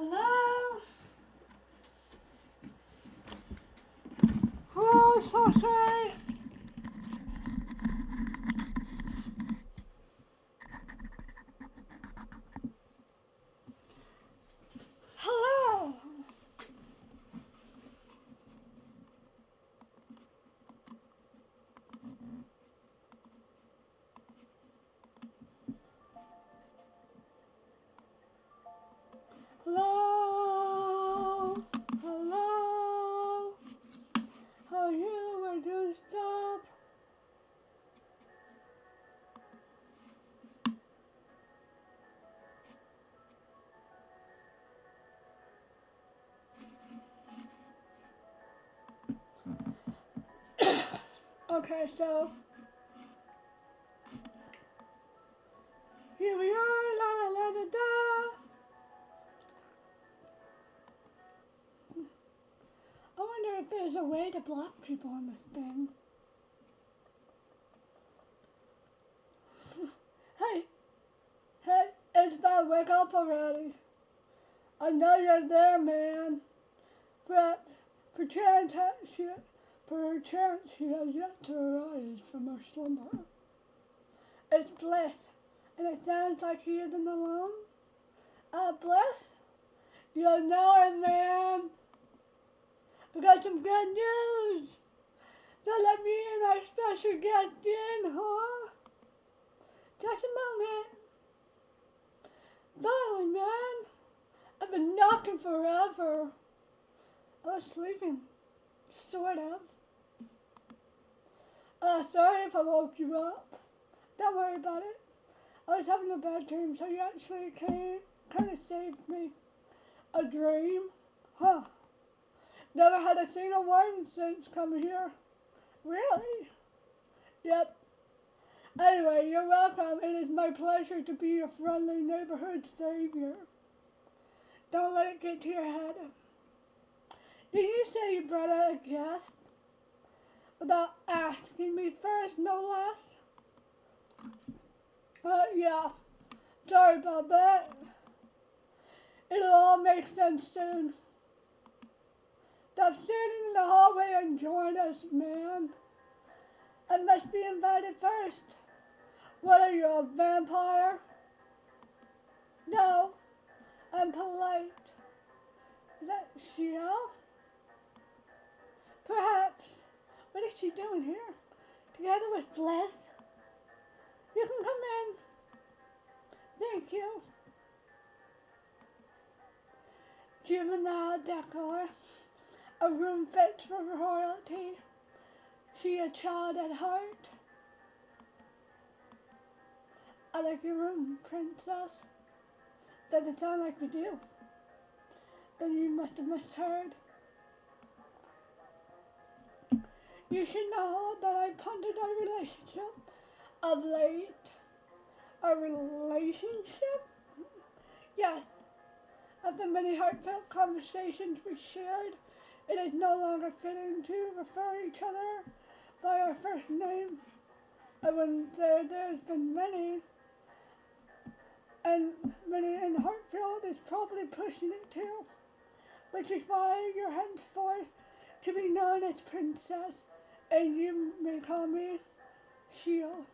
Hello? Hello, Saucy? Hello? Hello? Hello? How are you? We're doing stuff. Okay, so here we are, la la la da da. I wonder if there's a way to block people on this thing. Hey, hey, Isabel, wake up already. I know you're there, man. But perchance she has yet to arise from her slumber. It's Bliss, and it sounds like he isn't alone. Bliss? You know it, man. I got some good news. So let me and our special guest in, huh? Just a moment. Finally, man. I've been knocking forever. I was sleeping, sort of. Sorry if I woke you up. Don't worry about it. I was having a bad dream, so you actually kind of saved me. A dream? Huh. Never had a single one since coming here. Really? Yep. Anyway, you're welcome. It is my pleasure to be your friendly neighborhood savior. Don't let it get to your head. Did you say you brought out a guest? Without asking me first, no less? Yeah. Sorry about that. It'll all make sense soon. Stop standing in the hallway and join us, man. I must be invited first. What are you, a vampire? No, I'm polite. Is that Shiel? Perhaps. What is she doing here? Together with Bliss? You can come in. Thank you. Juvenile decor. A room fit for royalty. She a child at heart. I like your room, princess. Doesn't sound like you do. Then you must have misheard. You should know that I pondered our relationship of late. A relationship? Yes. After many heartfelt conversations we shared, it is no longer fitting to refer each other by our first name. I wouldn't say there's been many, and Hartfield is probably pushing it too, which is why you're henceforth to be known as Princess, and you may call me Shiel.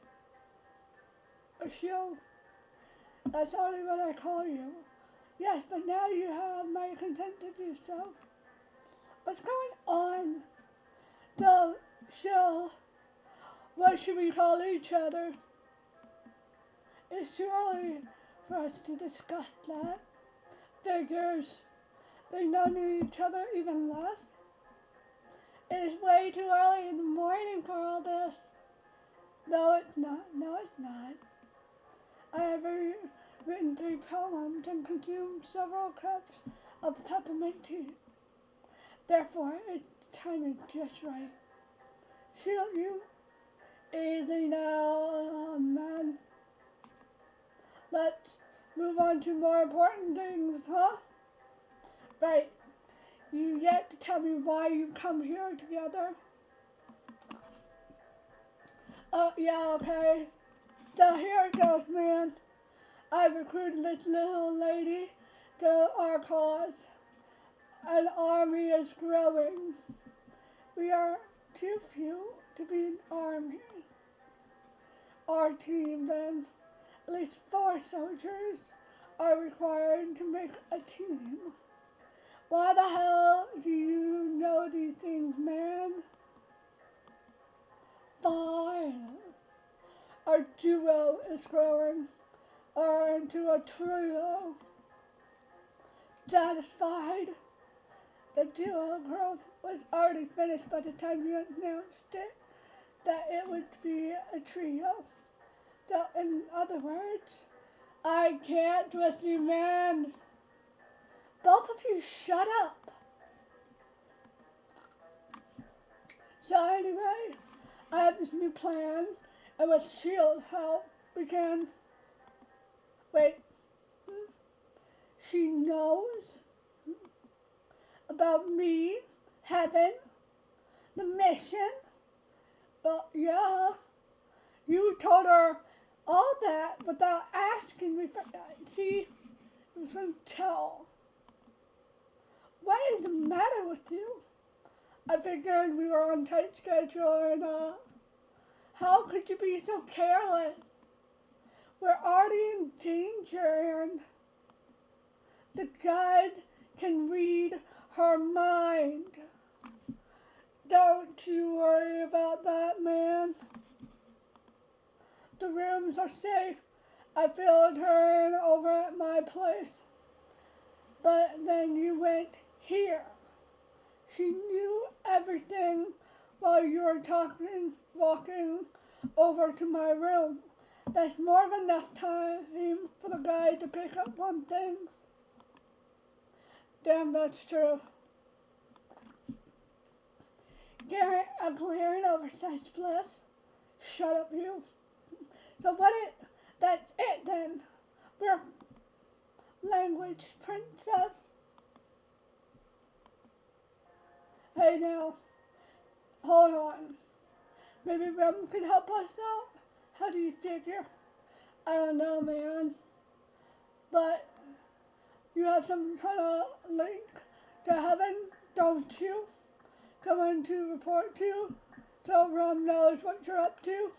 Or Shiel. That's only what I call you. Yes, but now you have my consent to do so. What's going on? So, Shiel, what should we call each other? It's too early for us to discuss that. Figures. They know each other even less. It is way too early in the morning for all this. No, it's not. No, it's not. I have written 3 poems and consumed several cups of peppermint tea. Therefore, its time is just right. Shield you. Easy now, man. Let's move on to more important things, huh? Right. You yet to tell me why you come here together? Oh, yeah, okay. So here it goes, man. I've recruited this little lady to our cause. An army is growing. We are too few to be an army. Our team, then, at least 4 soldiers are required to make a team. Why the hell do you know these things, man? Fine. Our duo is growing, or into a trio. Satisfied? The duo growth was already finished by the time you announced it that it would be a trio. So, in other words, I can't with you, man. Both of you shut up. So anyway, I have this new plan, and with Shield's help, we can... Wait. She knows about me, heaven, the mission. Well, yeah. You told her all that without asking me for that. See, you can tell. What is the matter with you? I figured we were on tight schedule and, how could you be so careless? We're already in danger and the guide can read her mind. Don't you worry about that, man. The rooms are safe. I filled her in over at my place. But then you went here. She knew everything while you were walking over to my room. That's more than enough time for the guy to pick up on things. Damn, that's true. Garrett, a glaring oversized bliss. Shut up, you. So that's it then. We're language princess. Hey now, hold on. Maybe Rem could help us out? How do you figure? I don't know, man. But you have some kind of link to heaven, don't you? Someone to report to, so Rem knows what you're up to?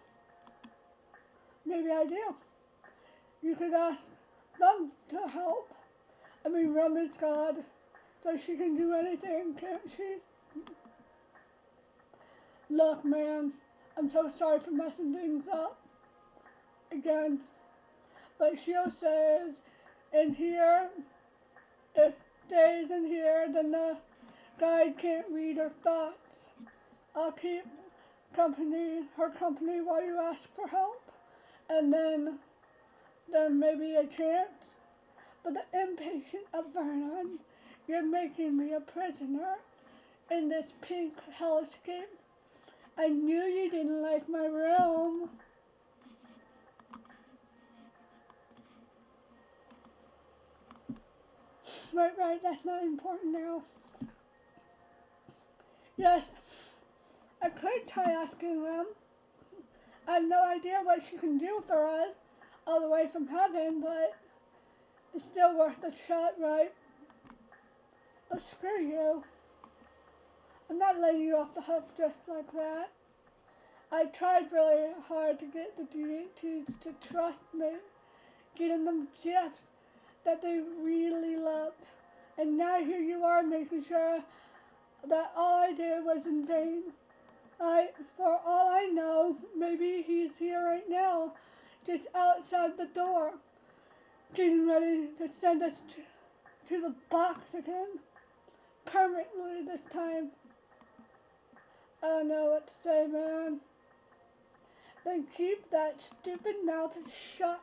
Maybe I do. You could ask them to help. I mean, Rem is God, so she can do anything, can't she? Look, man, I'm so sorry for messing things up again. But she'll says in here, if stays in here, then the guide can't read her thoughts. I'll keep her company while you ask for help, and then there may be a chance. But the impatient of Vernon, you're making me a prisoner in this pink hellscape. I knew you didn't like my room. Right, that's not important now. Yes, I could try asking them. I have no idea what she can do for us all the way from heaven, but it's still worth a shot, right? Oh, screw you. I'm not letting you off the hook just like that. I tried really hard to get the DHTs to trust me, getting them gifts that they really loved. And now here you are making sure that all I did was in vain. For all I know, maybe he's here right now, just outside the door, getting ready to send us to the box again, permanently this time. I don't know what to say, man. Then keep that stupid mouth shut.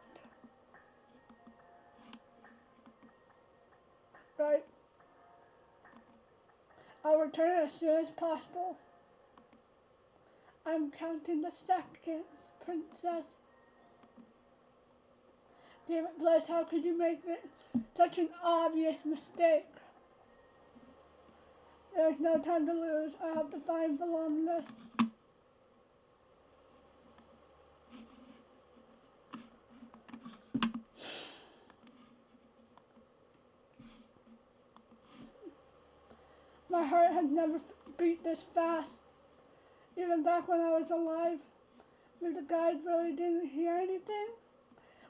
Right. I'll return as soon as possible. I'm counting the seconds, princess. Damn it, Bliss, how could you make it such an obvious mistake? There's no time to lose. I have to find Volumnus. My heart has never beat this fast. Even back when I was alive, when the guide really didn't hear anything.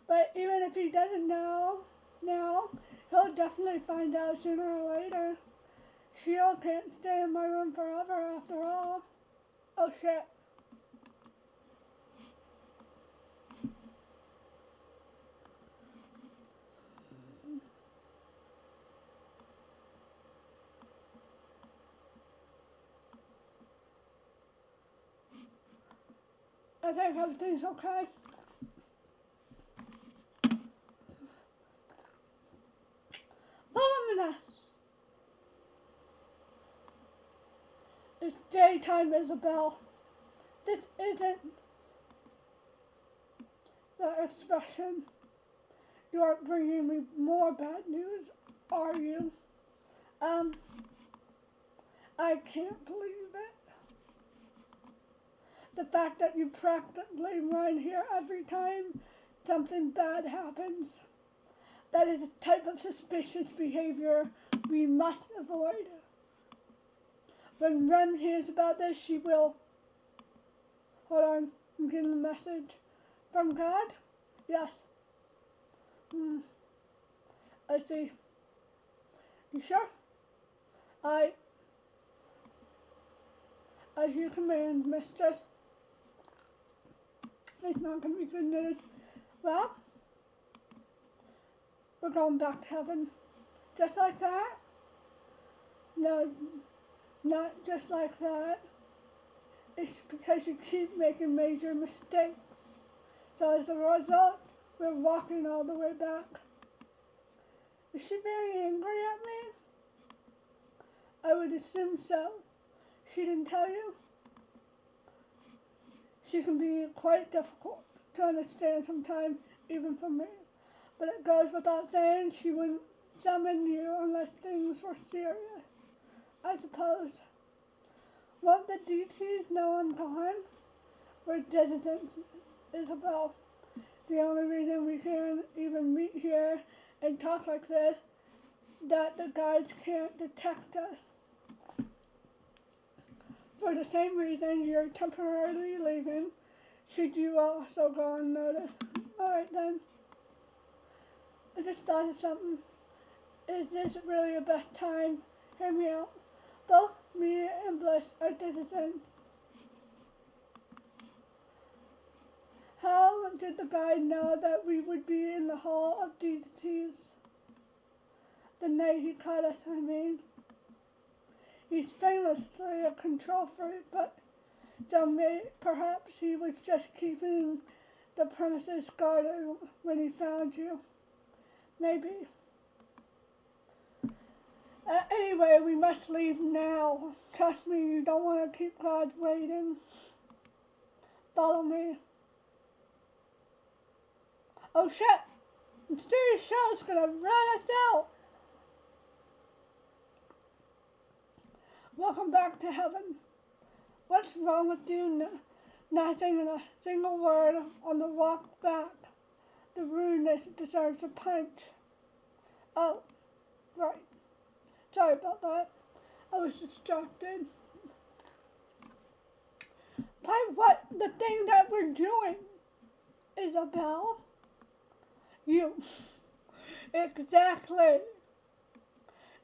But even if he doesn't know now, he'll definitely find out sooner or later. Sheila can't stay in my room forever after all. Oh shit. I think everything's okay. Voluminous. It's daytime, Isabel. This isn't the expression. You aren't bringing me more bad news, are you? I can't believe it. The fact that you practically run here every time something bad happens. That is a type of suspicious behavior we must avoid. When Rem hears about this, she will... Hold on, I'm getting a message. From God? Yes. I see. You sure? As you command, mistress. It's not going to be good news. Well, we're going back to heaven. Just like that? No, not just like that. It's because you keep making major mistakes. So as a result, we're walking all the way back. Is she very angry at me? I would assume so. She didn't tell you? She can be quite difficult to understand sometimes, even for me. But it goes without saying she wouldn't summon you unless things were serious, I suppose. Won't the DTs know I'm gone? We're dissidents, Isabel. The only reason we can even meet here and talk like this, that the guides can't detect us. For the same reason you're temporarily leaving, should you also go unnoticed. Alright then. I just thought of something. Is this really the best time? Hear me out. Both me and Bliss are dissidents. How did the guide know that we would be in the Hall of Deities? The night he caught us, I mean. He's famously a control freak, but perhaps he was just keeping the premises guarded when he found you. Maybe. Anyway, we must leave now. Trust me, you don't want to keep God waiting. Follow me. Oh shit! Mysterious Show's gonna run us out! Welcome back to heaven. What's wrong with you not saying a single word on the walk back? The rudeness deserves a punch. Oh, right. Sorry about that. I was distracted. By what? The thing that we're doing, Isabel? You. Exactly.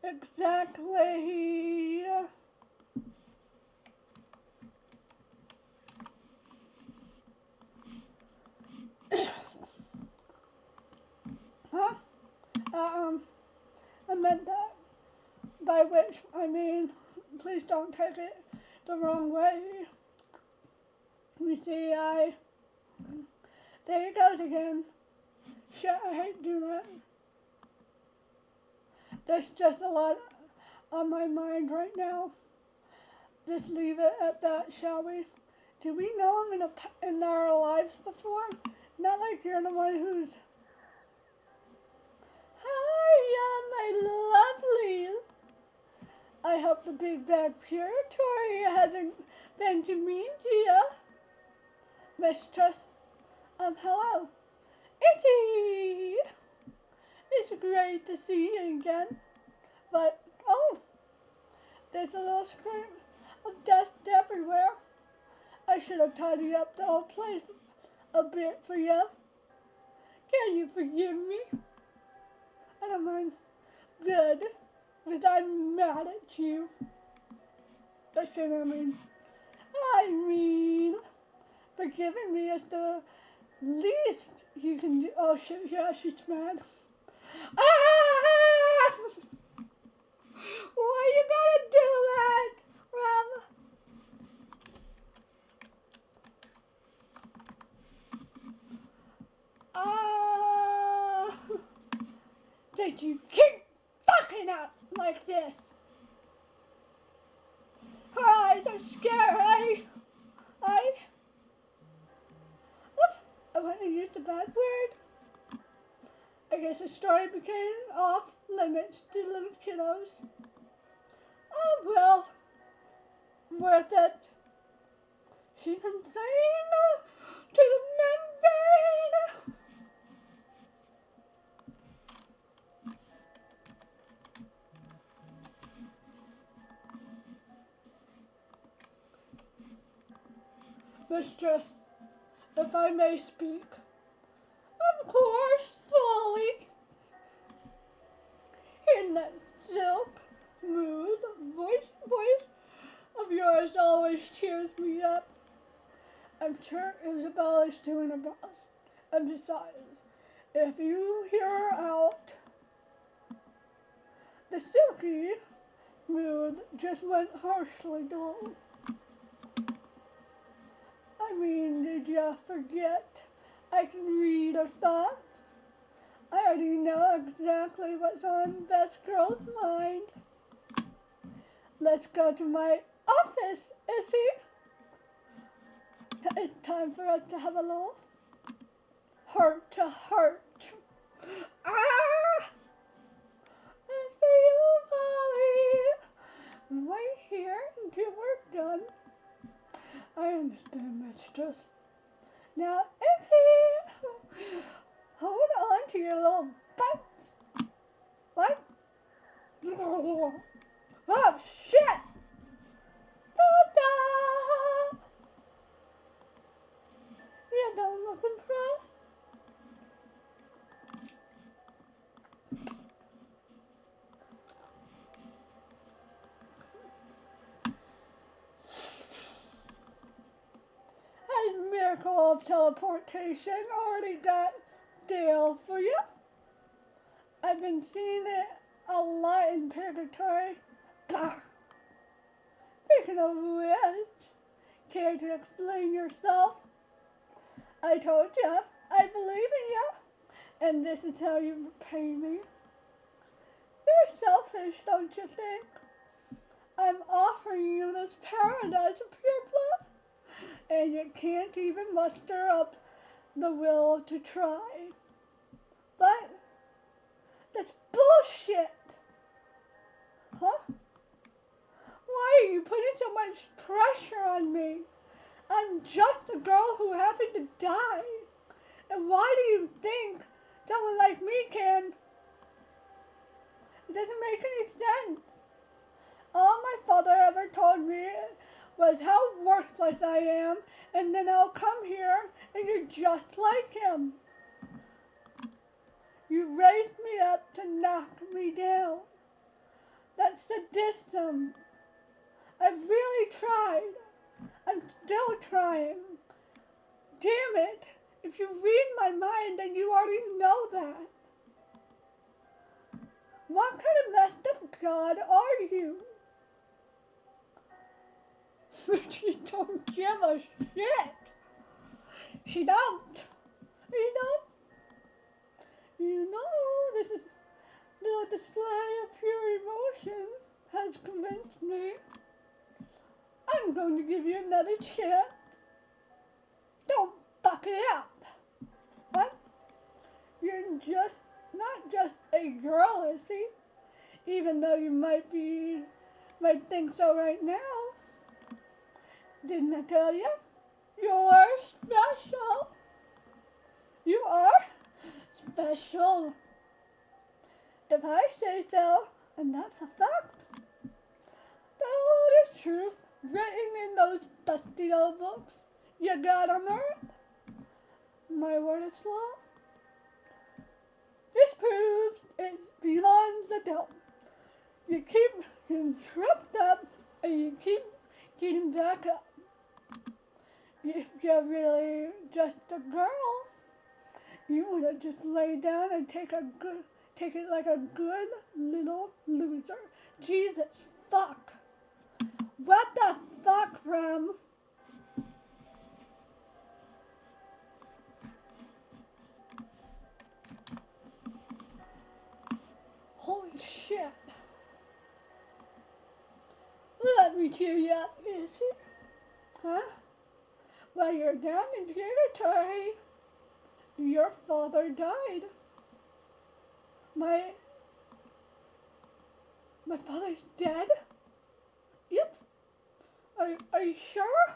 Exactly. Huh? I meant that. By which, I mean, please don't take it the wrong way. You see, there it goes again. Shit, I hate doing that. There's just a lot on my mind right now. Just leave it at that, shall we? Did we know him in our lives before? Not like you're the one who's... Hiya, my lovelies. I hope the big bad Purgatory hasn't been too mean to you. Mistress, hello. Itty! It's great to see you again. But, oh, There's a little scream of dust everywhere. I should have tidied up the whole place a bit for you. Can you forgive me? I don't mind. Good, because I'm mad at you. That's what I mean. Forgiving me is the least you can do. Oh shit, yeah, she's mad. Ah! Why you gotta do that, Rob? Did you keep fucking up like this? Her eyes are scary. I want to use the bad word. I guess the story became off limits to little kiddos. Oh well, worth it. She's insane to the membrane. Mistress, if I may speak. Of course, fully. In that silk, smooth voice of yours always cheers me up. I'm sure Isabel is doing her best. And besides, if you hear her out, the silky smooth just went harshly dull. I mean, did you forget I can read her thoughts? I already know exactly what's on Best Girl's mind. Let's go to my office, Issy. It's time for us to have a little heart to heart. Ah! That's for you, Polly. Right here until we're done. I understand, mistress. Now, Issy, hold on to your little butt. What? Oh, shit! Ta-da! You don't look impressed? Has Miracle of Teleportation already got deal for you? I've been seeing it a lot in Purgatory. Bah! Speaking of which, care to explain yourself? I told you, I believe in you, and this is how you repay me. You're selfish, don't you think? I'm offering you this paradise of pure bliss, and you can't even muster up the will to try. But that's bullshit! Huh? Why are you putting so much pressure on me? I'm just a girl who happened to die. And why do you think someone like me can? It doesn't make any sense. All my father ever told me was how worthless I am, and then I'll come here and you're just like him. You raised me up to knock me down. That's sadism. I've really tried. I'm still trying. Damn it. If you read my mind, then you already know that. What kind of messed up God are you? She don't give a shit. She don't. You know? You know, this is little display of pure emotion has convinced me. I'm going to give you another chance. Don't fuck it up. What? You're not just a girl, is he? Even though you might think so right now. Didn't I tell you? You're special. You are special. If I say so, and that's a fact. truth written in those dusty old books you got on earth? My word is law. This proves it belongs the doubt. You keep getting tripped up and you keep getting back up. If you're really just a girl, you would have just laid down and take it like a good little loser. Jesus fuck. What the fuck, from? Holy shit. Let me cheer you up, Izzy. Huh? While you're down in Purgatory, your father died. My father's dead? Yep. Are you sure?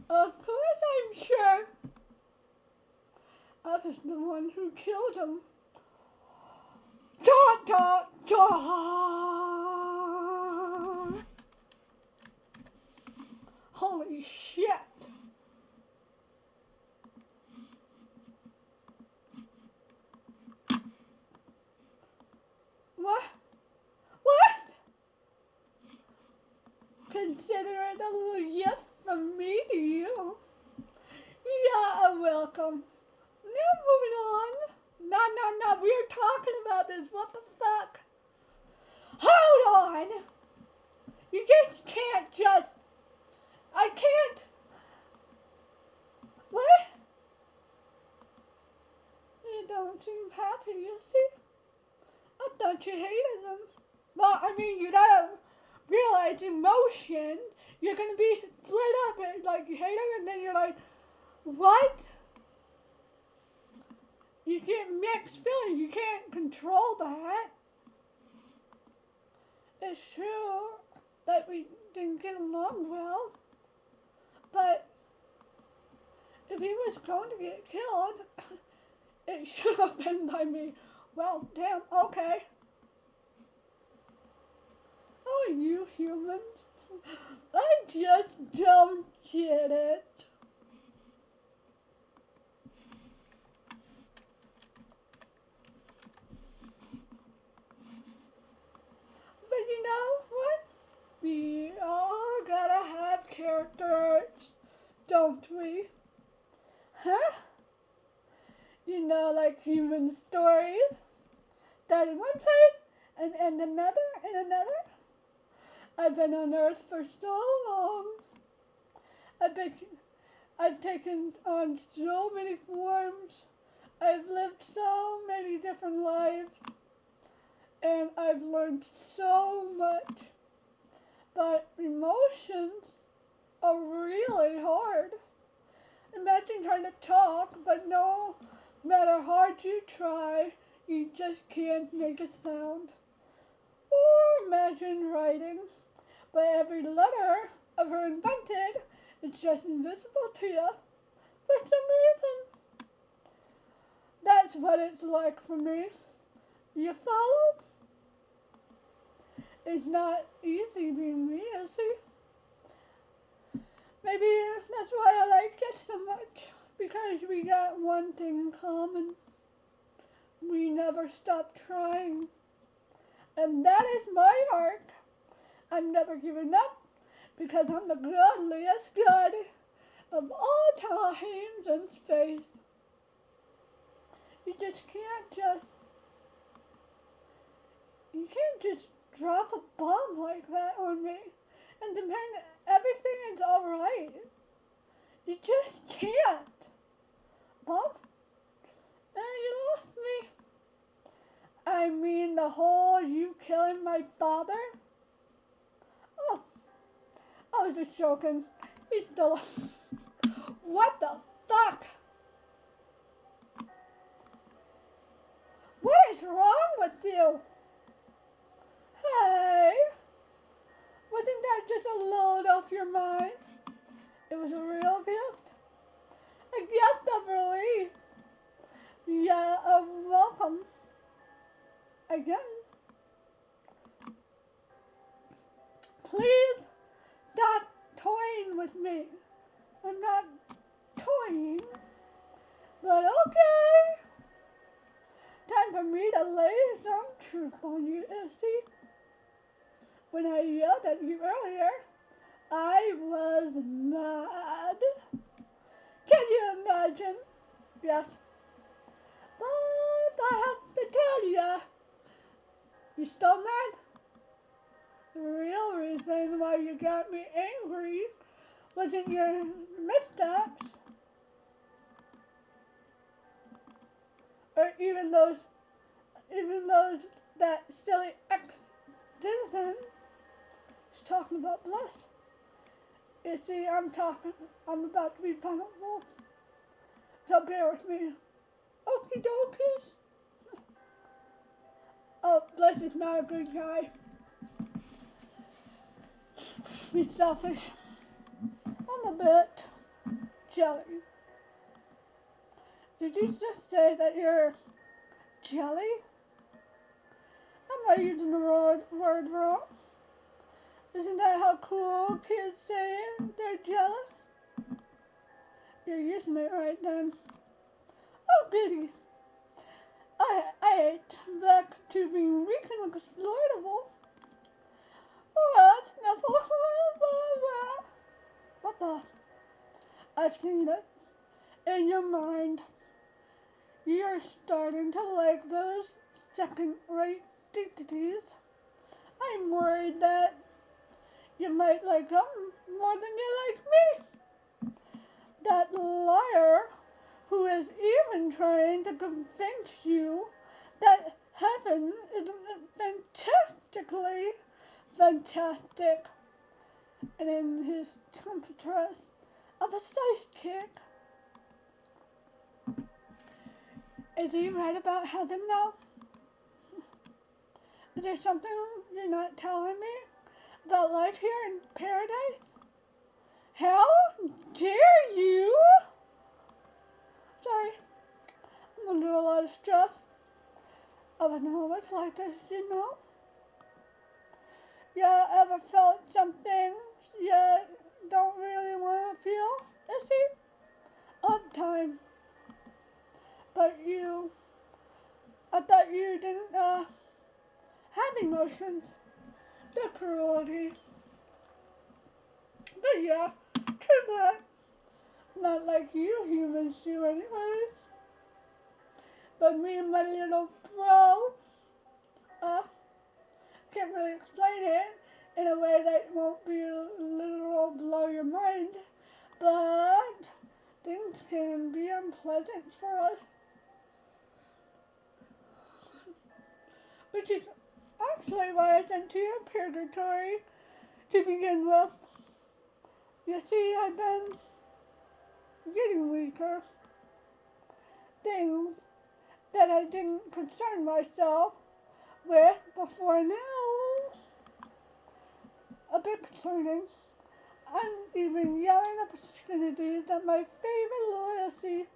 Of course I'm sure. I was the one who killed him. Da da da! Holy shit! What? Consider it a little gift from me to you. Yeah, welcome. Now moving on. No, we're talking about this. What the fuck? Hold on! You just can't I can't. What? You don't seem happy, you see? I thought you hated them. Well, I mean, you gotta realize emotion. You're gonna be split up and like you hate them and then you're like, what? You get mixed feelings. You can't control that. It's true that we didn't get along well. But if he was going to get killed, it should have been by me. Well, damn, okay. Oh, you humans. I just don't get it. But you know what? We all gotta have characters, don't we? Huh? You know, like human stories. Starting one place and another and another. I've been on Earth for so long. I've taken on so many forms. I've lived so many different lives. And I've learned so much. But emotions are really hard. Imagine trying to talk, but no matter how hard you try, you just can't make a sound. Or imagine writing, but every letter of her invented is just invisible to you for some reason. That's what it's like for me. You follow? It's not easy being me, is it? Maybe that's why I like it so much, because we got one thing in common. We never stop trying. And that is my arc. I'm never giving up, because I'm the godliest god of all times and space. You can't just drop a bomb like that on me and demand everything is alright. You just can't. Bomb? You lost me. I mean the whole you killing my father? Oh, I was just joking. He's still What the fuck? What is wrong with you? Hey, wasn't that just a load off your mind? It was a real gift. A gift of relief. Yeah, welcome. Again. please stop toying with me. I'm not toying, but okay. Time for me to lay some truth on you, Essie. When I yelled at you earlier, I was mad. Can you imagine? Yes. But I have to tell you, you still mad? The real reason why you got me angry wasn't your missteps, or even those that silly ex-citizen is talking about Bliss. You see, I'm about to be vulnerable, so bear with me. Okie dokies. Oh, Bliss is not a good guy. He's selfish. I'm a bit jelly. Did you just say that you're jelly? Am I using the word wrong? Isn't that how cool kids say they're jealous? You're using it right then. Oh, goody. I hate back to being weak and exploitable. Snuffle. What the? I've seen it. In your mind, you're starting to like those second-rate deities. I'm worried that you might like them more than you like me. That liar who is even trying to convince you that heaven isn't fantastically fantastic, and in his temptress of a sidekick. Is he right about heaven now? Is there something you're not telling me about life here in paradise? How dare you? Sorry, I'm under a lot of stress. I don't know what's like this, you know? You ever felt something you don't really want to feel? Is he? All the time. But I thought you didn't have emotions. The cruelty. But yeah, true that. Not like you humans do anyways. But me and my little bro, can't really explain it in a way that won't be literal blow your mind. But things can be unpleasant for us. Which is actually why I sent you a purgatory to begin with. You see, I've been getting weaker. Things that I didn't concern myself with before now. A bit concerning. I'm even yelling obscenities at my favorite loyalty.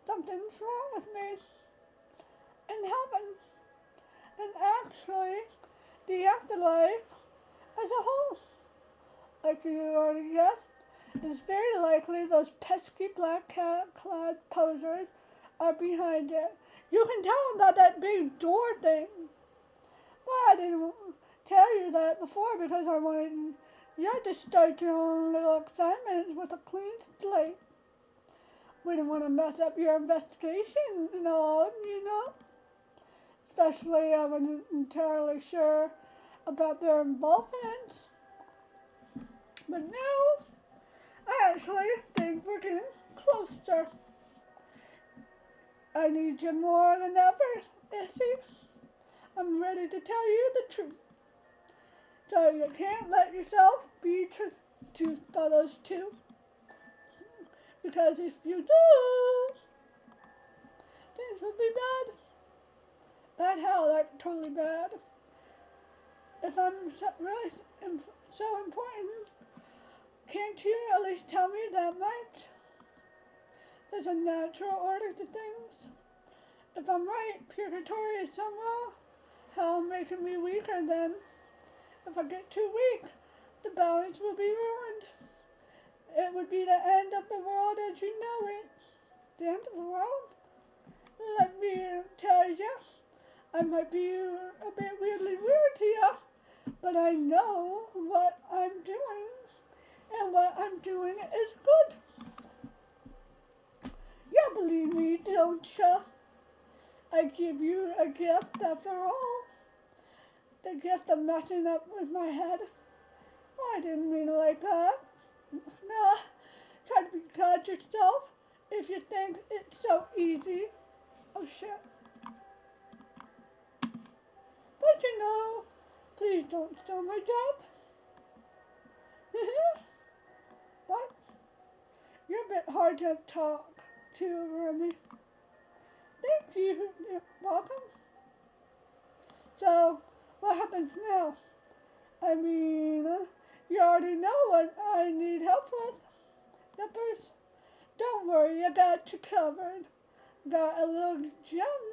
Something's wrong with me. In heaven, and actually the afterlife as a whole. Like you already guessed, it's very likely those pesky black cat-clad posers are behind it. You can tell about that big door thing. Well, I didn't tell you that before because I wanted you to start your own little assignments with a clean slate. We didn't want to mess up your investigation and all, you know. Especially I wasn't entirely sure about their involvement. But now, I actually think we're getting closer. I need you more than ever, Essie. I'm ready to tell you the truth. So you can't let yourself be tricked by those two. Because if you do, things will be bad. Bad hell, like totally bad. If I'm really so important, can't you at least tell me that much? There's a natural order to things. If I'm right, purgatory is somehow hell making me weaker than If I get too weak, the balance will be ruined. It would be the end of the world as you know it. The end of the world? Let me tell you, I might be a bit weirdly weird to you, but I know what I'm doing, and what I'm doing is good. You believe me, don't you? I give you a gift after all. The gift of messing up with my head. I didn't mean it like that. Nah, try to be God yourself if you think it's so easy. Oh shit. But you know, please don't steal my job. What? You're a bit hard to talk to, Remy. Thank you. You're welcome. So, what happens now? I mean, you already know what I need help with. Nippers? Don't worry, I got you covered. Got a little gem,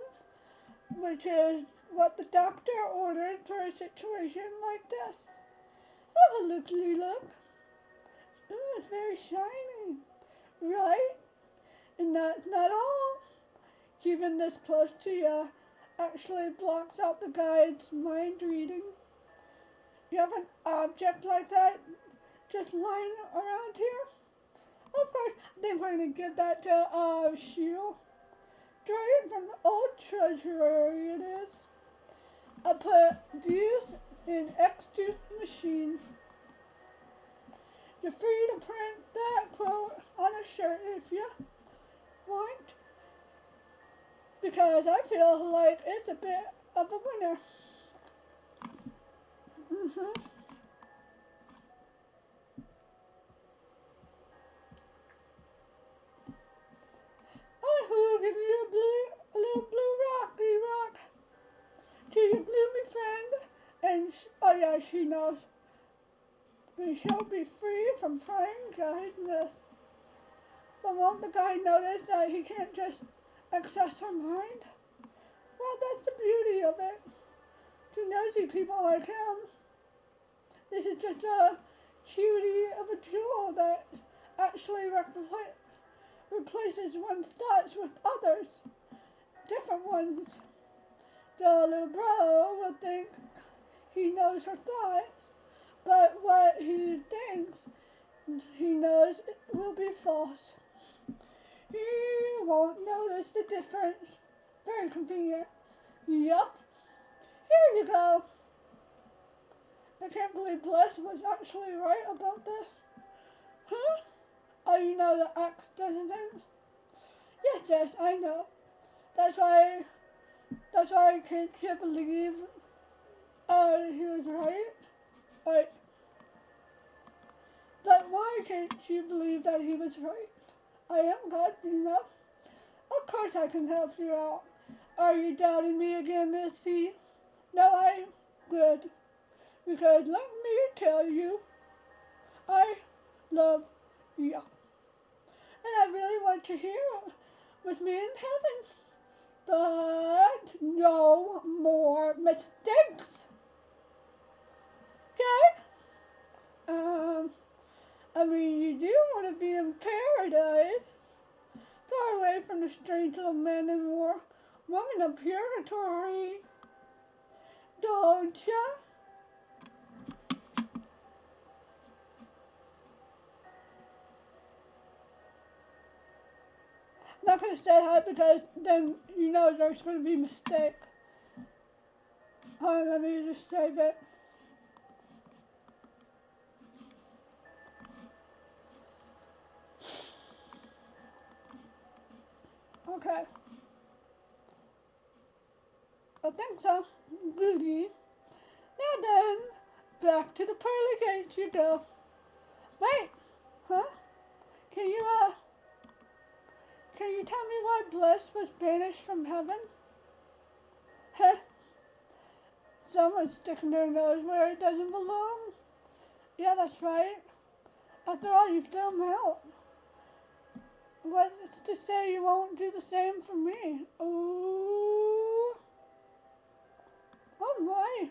which is what the doctor ordered for a situation like this. Have a look-y look. Ooh, it's very shiny. Right? And that's not all. Keeping this close to you actually blocks out the guide's mind reading. You have an object like that just lying around here? Of course, they were going to give that to Shield. Straight from the old treasury it is. I put deuce in X-Deuce machine. You're free to print that quote on a shirt if you want, because I feel like it's a bit of a winner. I will give you a little blue rock to your gloomy friend, and oh yeah, she knows. We shall be free from prying guidance. But won't the guy notice that he can't just access her mind? Well, that's the beauty of it. To nosy people like him, this is just a cutie of a jewel that actually replaces one's thoughts with others, different ones. The little bro will think he knows her thoughts, but what he thinks he knows will be false. He won't notice the difference. Very convenient. Yup. Here you go. I can't believe Bliss was actually right about this. Huh? Oh, you know the X doesn't think? Yes, I know. That's why can't you believe he was right? Right. But why can't you believe that he was right? I am God enough. Of course I can help you out. Are you doubting me again, Missy? No, I'm good. Because let me tell you, I love you. And I really want you here with me in heaven. But no more mistakes. Okay? I mean, you do want to be in paradise, far away from the strange little man and woman of purgatory, don't ya? I'm not going to say hi because then you know there's going to be a mistake. Hold on, let me just save it. Okay. I think so. Goody. Now then, back to the pearly gates you go. Wait, huh? Can you tell me why Bliss was banished from heaven? Huh? Someone's sticking their nose where it doesn't belong. Yeah, that's right. After all, you threw him out. What's to say you won't do the same for me? Ooh. Oh my.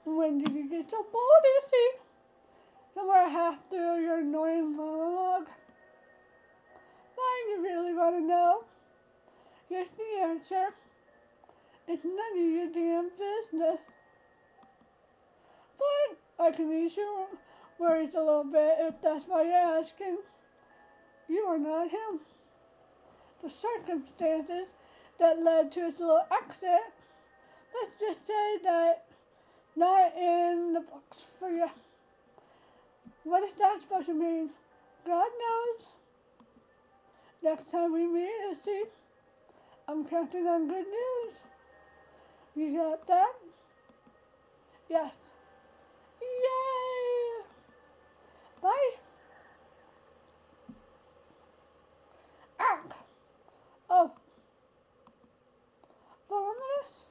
When did you get so bold, Issy? Somewhere half through your annoying monologue. Fine, you really want to know? Here's the answer. It's none of your damn business. Fine, I can ease your worries a little bit if that's why you're asking. You are not him. The circumstances that led to his little exit, let's just say that not in the books for you. What is that supposed to mean? God knows. Next time we meet, Issy, I'm counting on good news. You got that? Yes. Yay! Bye. Ack. Oh. Voluminous?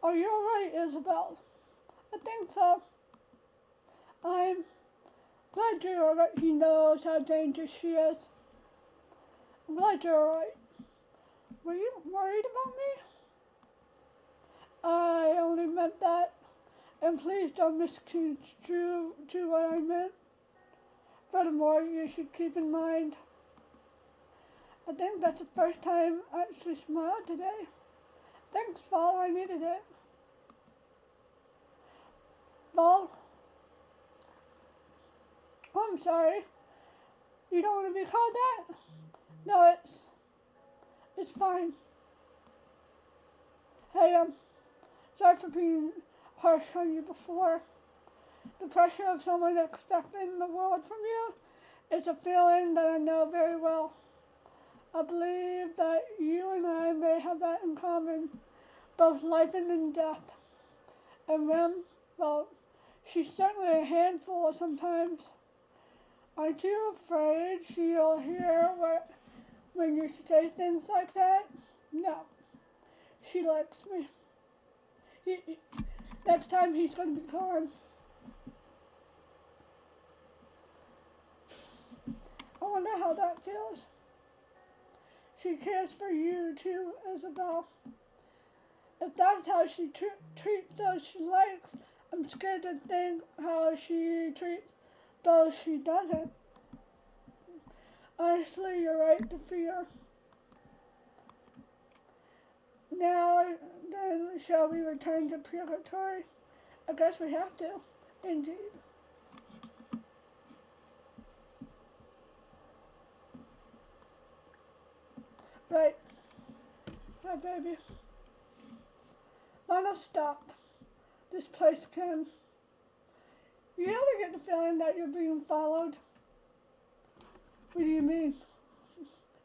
Are you alright, Isabel? I think so. I'm glad you're alright. He knows how dangerous she is. I'm glad you're alright. Were you worried about me? I only meant that, and please don't misconstrue what I meant. Furthermore, you should keep in mind, I think that's the first time I actually smiled today. Thanks, Val, I needed it. Val? Oh, I'm sorry. You don't want to be called that? No, it's fine. Hey, sorry for being harsh on you before. The pressure of someone expecting the world from you is a feeling that I know very well. I believe that you and I may have that in common, both life and in death. And Rem, well, she's certainly a handful sometimes. Aren't you afraid she'll hear when you say things like that? No, she likes me. Next time he's going to be gone. I wonder how that feels. She cares for you too, Isabel. If that's how she treats those she likes, I'm scared to think how she treats those she doesn't. Honestly, you're right to fear. Now, then, shall we return to Purgatory? I guess we have to, indeed. Right. Hi, baby. Final stop. This place can... You ever get the feeling that you're being followed? What do you mean?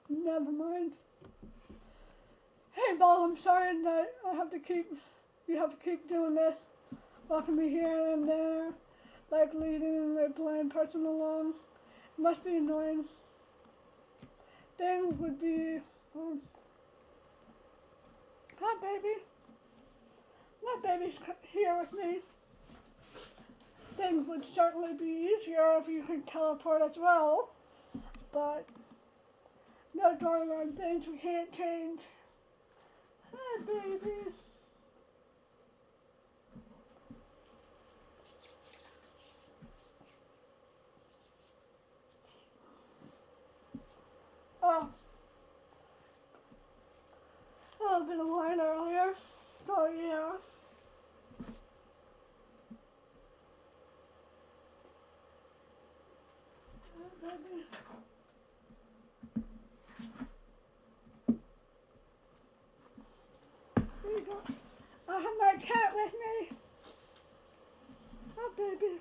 Never mind. Hey, Val, I'm sorry that you have to keep doing this. Walking me here and there, like leading a blind person along. It must be annoying. Things would be, hi, baby. My baby's here with me. Things would certainly be easier if you could teleport as well, but no dwelling on things we can't change. Hi, baby. Oh, a little bit of wine earlier, so yeah. Baby. There you go. I have my cat with me. Oh, baby.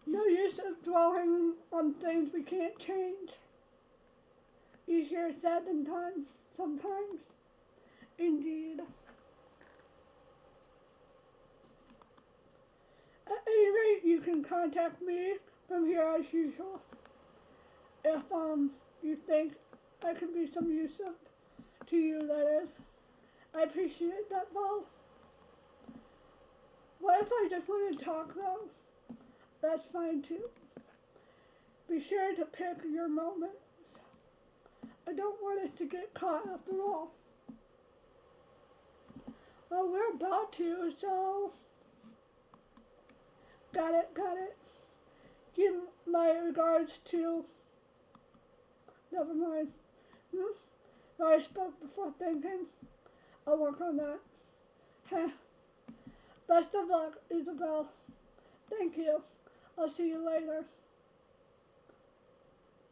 No use of dwelling on things we can't change. Easier said than done, sometimes. Indeed. At any rate, you can contact me from here as usual. If you think I could be some use to you, that is. I appreciate that, Val. What if I just want to talk, though? That's fine, too. Be sure to pick your moments. I don't want us to get caught after all. Well, we're about to, so got it. Give my regards to. Never mind. I spoke before thinking. I'll work on that. Heh. Best of luck, Isabel. Thank you. I'll see you later.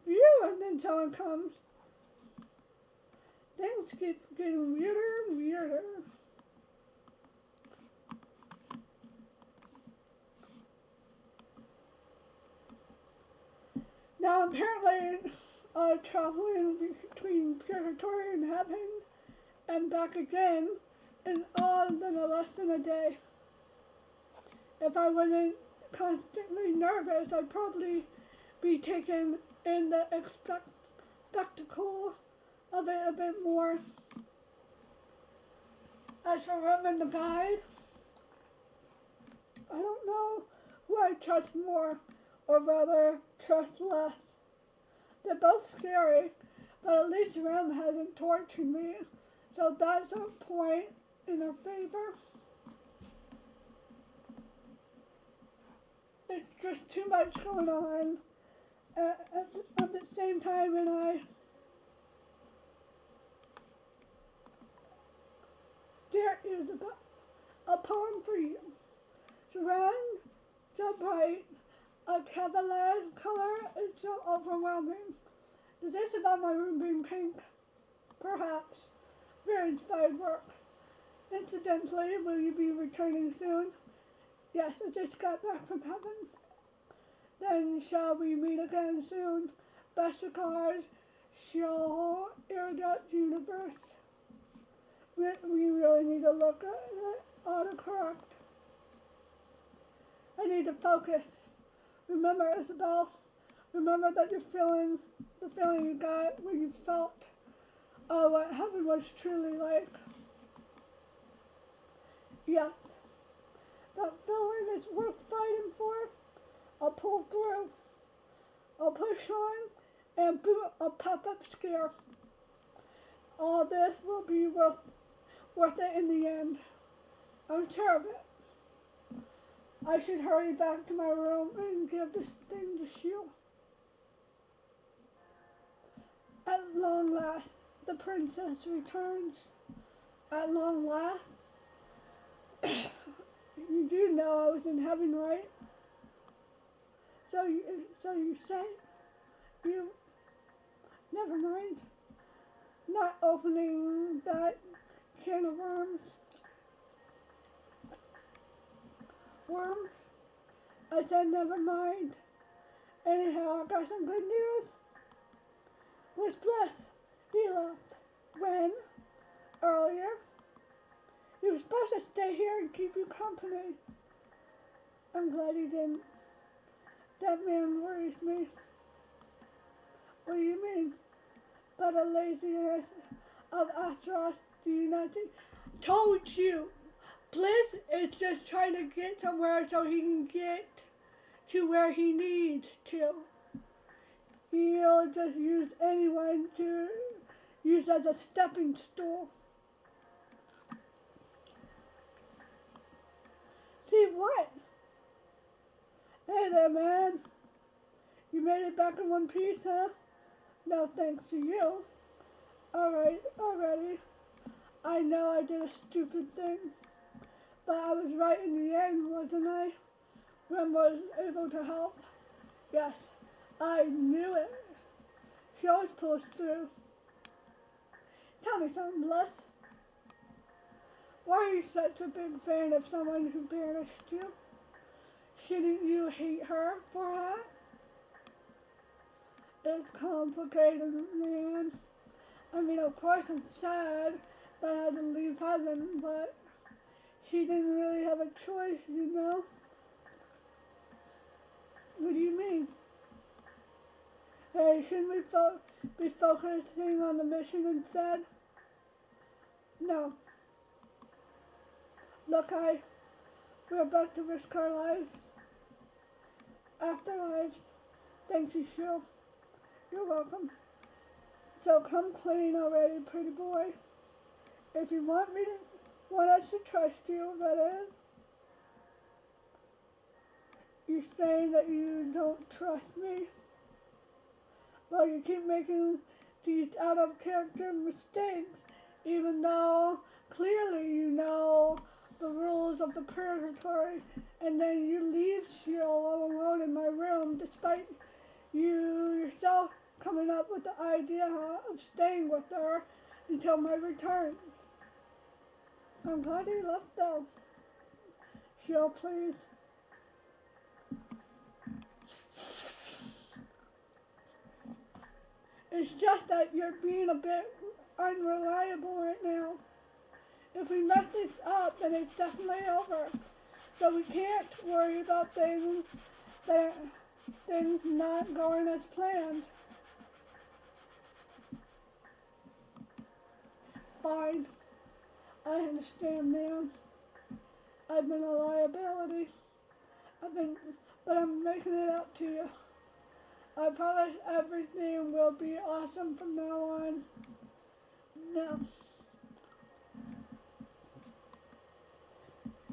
Phew, and then someone comes. Things keep getting weirder. Now apparently, traveling between Purgatory and Heaven and back again in all than less than a day. If I wasn't constantly nervous, I'd probably be taken in the spectacle of it a bit more. As for Reverend the Guide, I don't know who I trust more, or rather trust less. They're both scary, but at least Rem hasn't tortured me, so that's a point in her favor. It's just too much going on at the same time, and there is a poem for you. Run, so bright, a cavalier color is so overwhelming. Is this about my room being pink? Perhaps. Very inspired work. Incidentally, will you be returning soon? Yes, I just got back from heaven. Then shall we meet again soon? Best regards, Show Erudite Universe. We really need to look at it. Autocorrect. I need to focus. Remember, Isabel, remember that you're feeling the feeling you got when you felt what heaven was truly like. Yes, that feeling is worth fighting for. I'll pull through. I'll push on and boot a pop-up scare. All this will be worth it in the end. I'm sure of it. I should hurry back to my room and give this thing to Shield. At long last, the princess returns. At long last? You do know I was in heaven, right? So you say? You... Never mind. Not opening that can of worms. Worms? I said never mind. Anyhow, I got some good news. With Bliss, he left. When? Earlier. He was supposed to stay here and keep you company. I'm glad he didn't. That man worries me. What do you mean? By the laziness of Astaroth, do you not think? Told you! Bliss is just trying to get somewhere so he can get to where he needs to. He'll just use anyone to use as a stepping stool. See what? Hey there, man. You made it back in one piece, huh? No thanks to you. Alright, already. I know I did a stupid thing. But I was right in the end, wasn't I? Rem was able to help. Yes, I knew it. She always pulls through. Tell me something, Bliss. Why are you such a big fan of someone who banished you? Shouldn't you hate her for that? It's complicated, man. I mean, of course I'm sad that I had to leave heaven, but she didn't really have a choice, you know? What do you mean? Hey, shouldn't we be focusing on the mission instead? No. Look, we're about to risk our lives. Afterlives. Thank you, Shil. You're welcome. So come clean already, pretty boy. If you want me to, want us to trust you, that is. You say that you don't trust me. Well, you keep making these out of character mistakes, even though clearly you know the rules of the Purgatory, and then you leave Sheila all alone in my room despite you yourself coming up with the idea of staying with her until my return. I'm glad you left though. Sheila, please. It's just that you're being a bit unreliable right now. If we mess this up, then it's definitely over. So we can't worry about things not going as planned. Fine. I understand, man. I've been a liability. But I'm making it up to you. I promise everything will be awesome from now on. No.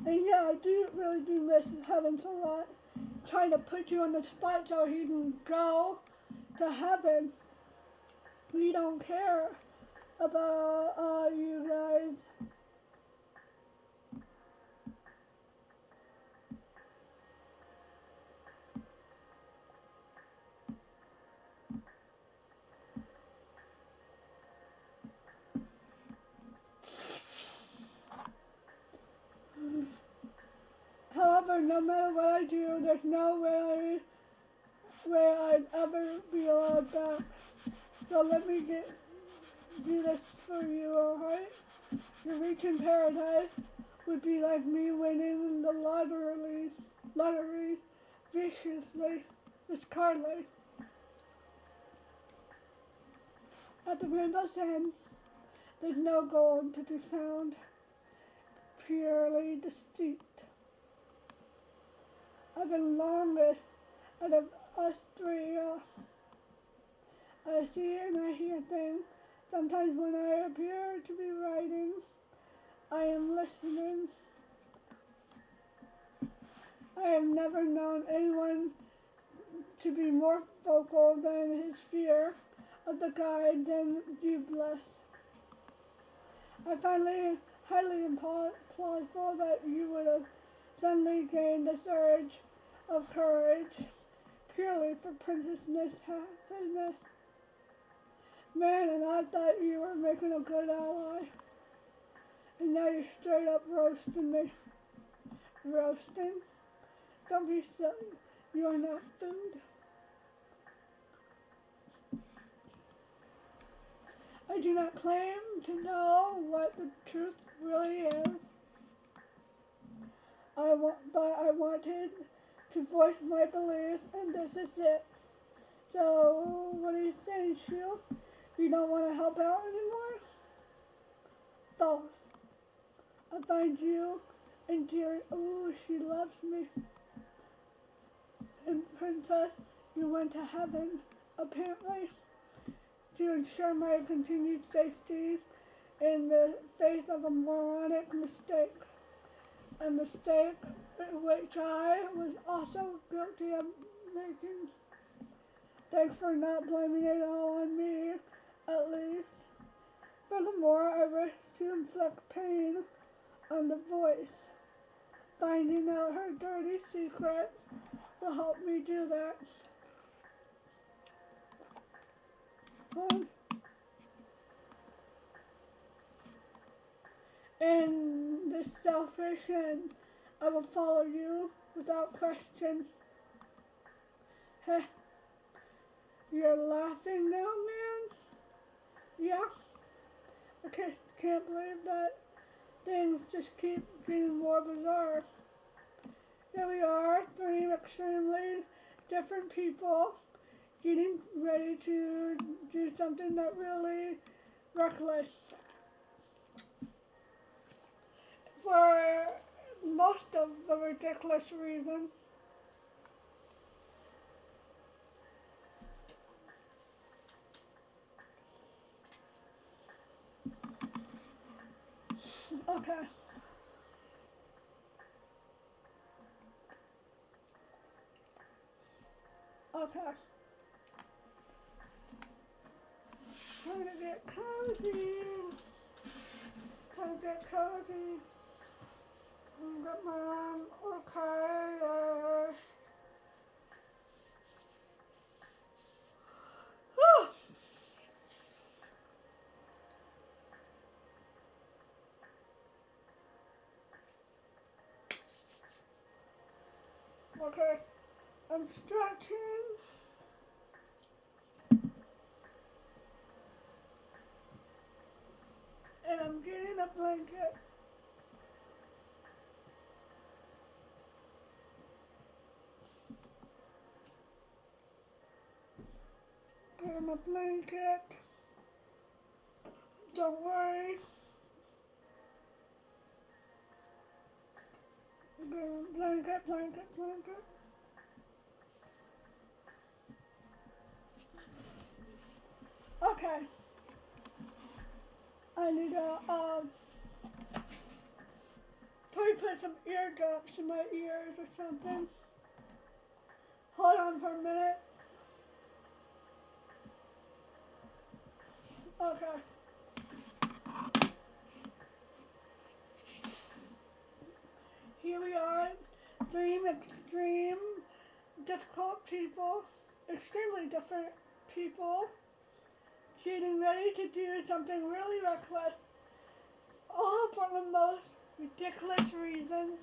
And yeah, I really do miss Heavens a lot. Trying to put you on the spot so he can go to heaven. We don't care about you guys. However, no matter what I do, there's no way I'd ever be allowed back. So let me do this for you, alright? Your reaching paradise would be like me winning the lottery viciously with Carly. At the rainbow's end, there's no gold to be found, purely deceit. I've been longest out of us three. I see and I hear things. Sometimes when I appear to be writing, I am listening. I have never known anyone to be more vocal than his fear of the guide than you, Bless. I find it highly plausible that you would have suddenly gained a surge of courage purely for Princess's happiness. Man, and I thought you were making a good ally. And now you're straight up roasting me. Roasting? Don't be silly. You are not food. I do not claim to know what the truth really is. But I wanted to voice my belief, and this is it. So, what are you saying, Shield? You don't want to help out anymore? False. I find you endearing. Ooh, she loves me. And Princess, you went to heaven, apparently, to ensure my continued safety in the face of a moronic mistake. A mistake which I was also guilty of making. Thanks for not blaming it all on me, at least. Furthermore, I wish to inflict pain on the voice. Finding out her dirty secret will help me do that. And this selfish, and I will follow you without question. Heh, you're laughing now, man? Yeah? I can't believe that things just keep getting more bizarre. Here we are, three extremely different people getting ready to do something that really reckless. For most of the ridiculous reason. Okay. Okay. Trying to get cozy. Trying to get cozy. Get my arm. Okay, yes. Okay, I'm stretching. And I'm getting a blanket. Getting a blanket. Don't worry. Getting a blanket, blanket, blanket. Okay. I need to probably put some ear drops in my ears or something. Hold on for a minute. Okay. Here we are. Three extreme, difficult people. Extremely different people. Getting ready to do something really reckless. All for the most ridiculous reasons.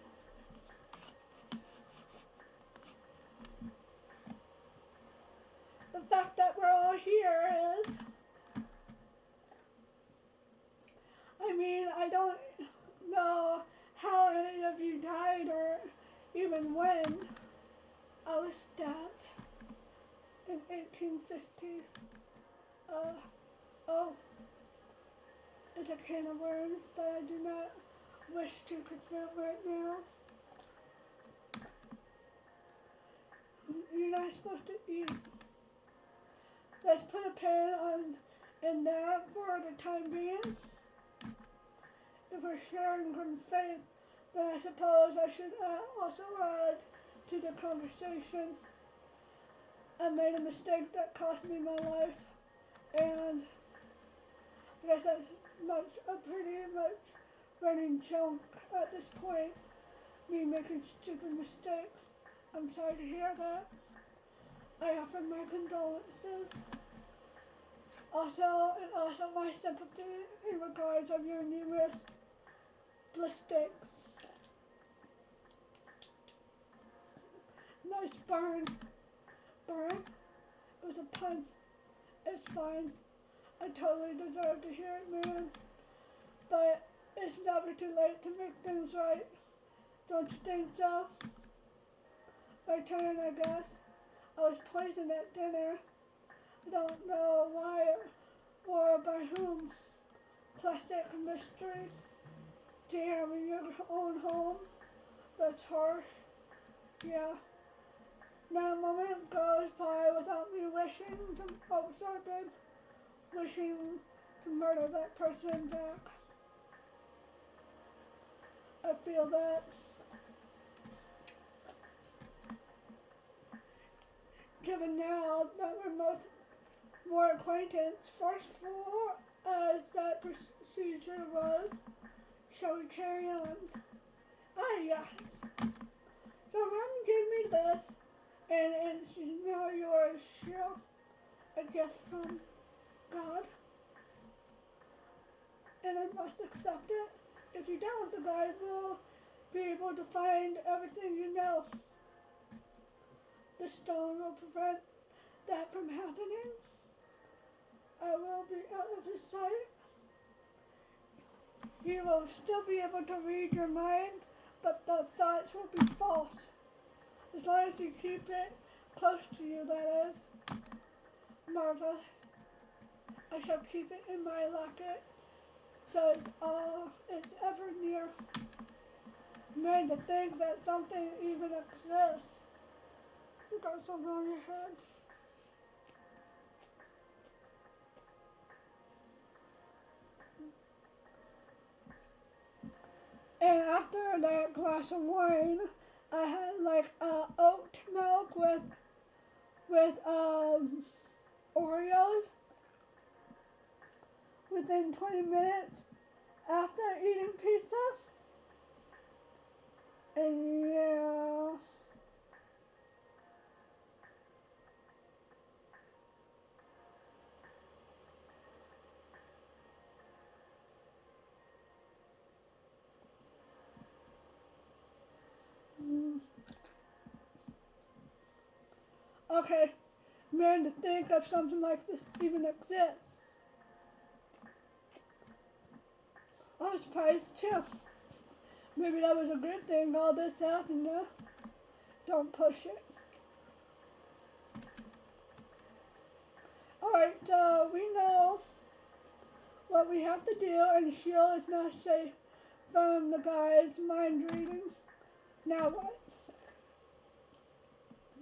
The fact that we're all here is, I mean, I don't know how any of you died or even when. I was stabbed in 1850. Oh, it's a can of worms that I do not wish to confront right now. You're not supposed to eat. Let's put a pin in that for the time being. If we're sharing good faith, then I suppose I should also add to the conversation. I made a mistake that cost me my life, and I guess that's a pretty much running joke at this point, me making stupid mistakes. I'm sorry to hear that. I offer my condolences. Also my sympathy in regards of your numerous mistakes. Nice burn. Burn? It was a pun. It's fine. I totally deserve to hear it, man. But it's never too late to make things right. Don't you think so? My turn, I guess. I was poisoned at dinner. I don't know why or by whom. Classic mystery. Damn, in your own home? That's harsh. Yeah. Not a moment goes by without me wishing wishing to murder that person back. I feel that. Given now that we're more acquaintance, forceful as that procedure was, shall we carry on? Ah, yes. So Ron gave me this, and it's now yours, Cheryl. A gift from God. And I must accept it. If you don't, the guide will be able to find everything you know. The stone will prevent that from happening. I will be out of his sight. He will still be able to read your mind, but the thoughts will be false. As long as you keep it close to you, that is. Marvelous. I shall keep it in my locket, so it's ever near. Man, to think that something even exists. You got something on your head. And after that glass of wine, I had like oat milk with with Oreos within 20 minutes after eating pizza. And yeah. Okay, man, to think of something like this even exists. I was surprised too. Maybe that was a good thing, all this happened now. Don't push it. Alright, so we know what we have to do, and Sheila is now safe from the guy's mind reading. Now what?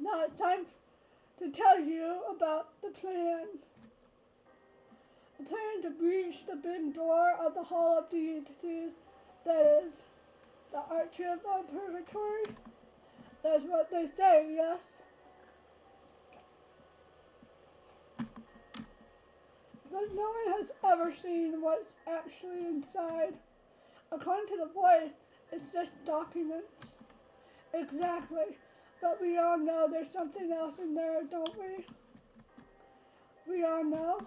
Now it's time to tell you about the plan. The plan to breach the big door of the Hall of Deities, that is, the Archive of Purgatory. That's what they say, yes? But no one has ever seen what's actually inside. According to the voice, it's just documents. Exactly. But we all know there's something else in there, don't we? We all know.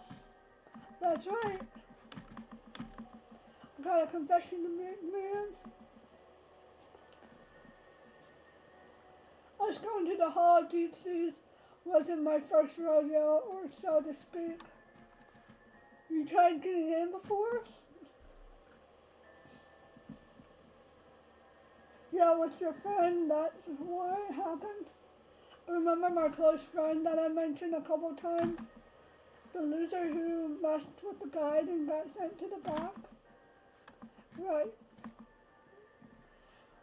That's right. I got a confession to make, man. Us going to the Hall of Deities wasn't my first rodeo, or so to speak. You tried getting in before? Yeah, with your friend, that's what happened. Remember my close friend that I mentioned a couple times? The loser who messed with the guide and got sent to the back? Right.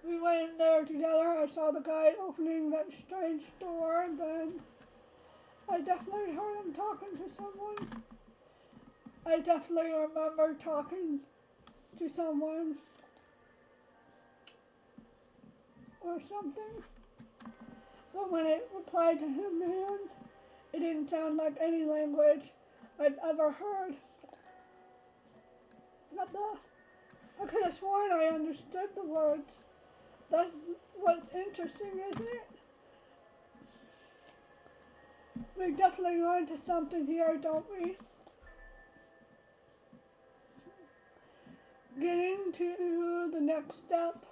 We went in there together. I saw the guy opening that strange door, and then I definitely heard him talking to someone. I definitely remember talking to someone or something. But when it replied to him, man, it didn't sound like any language I've ever heard. What the? I could have sworn I understood the words. That's what's interesting, isn't it? We definitely run into something here, don't we? Getting to the next step.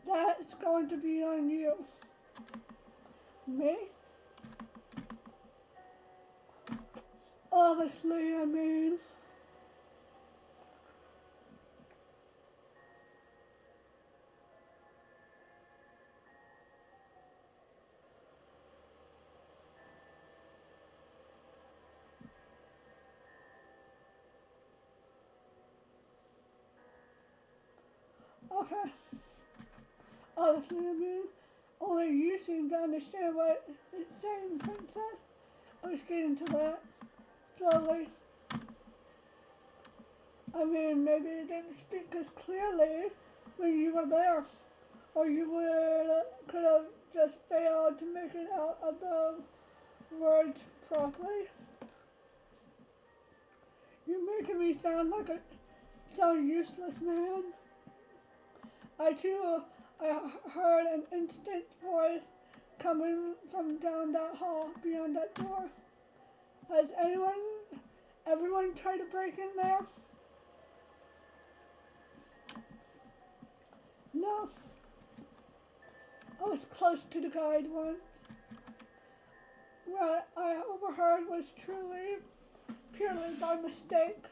That's going to be on you. Me? Obviously, I mean. Okay. Obviously, I mean, only you seem to understand what it's saying, Princess. I was getting to that slowly. I mean, maybe it didn't speak as clearly when you were there, or you could have just failed to make it out of the words properly. You're making me sound like so useless, man. I heard an instant voice coming from down that hall beyond that door. Has everyone tried to break in there? No. I was close to the guide once. What I overheard was purely by mistake.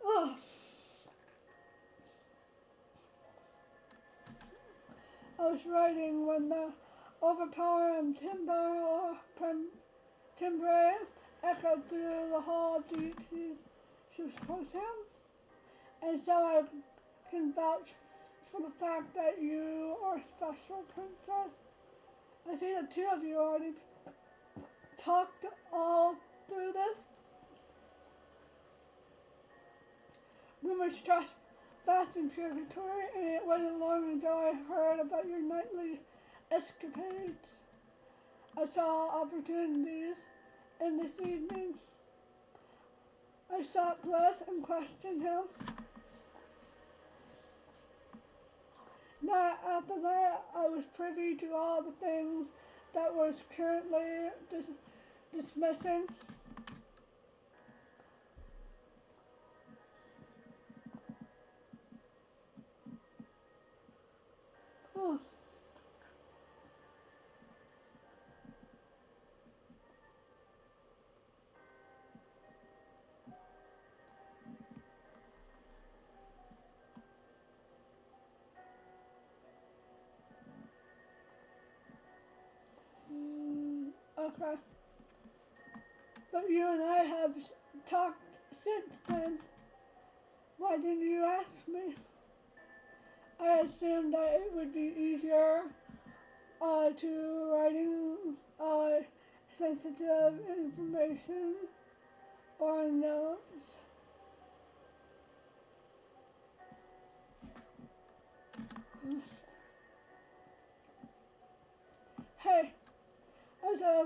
Oh. I was writing when the overpowering timbre echoed through the Hall of Deities. She was close to him, and so I can vouch for the fact that you are a special, Princess. I see the two of you already talked all through this. We must trust fast in Purgatory, and it wasn't long ago I heard about your nightly escapades. I saw opportunities, and this evening I sought Bliss and questioned him. Not after that, I was privy to all the things that was currently dismissing. Oh. Okay. But you and I have talked since then. Why didn't you ask me? I assumed that it would be easier to writing sensitive information or notes. Hey, as a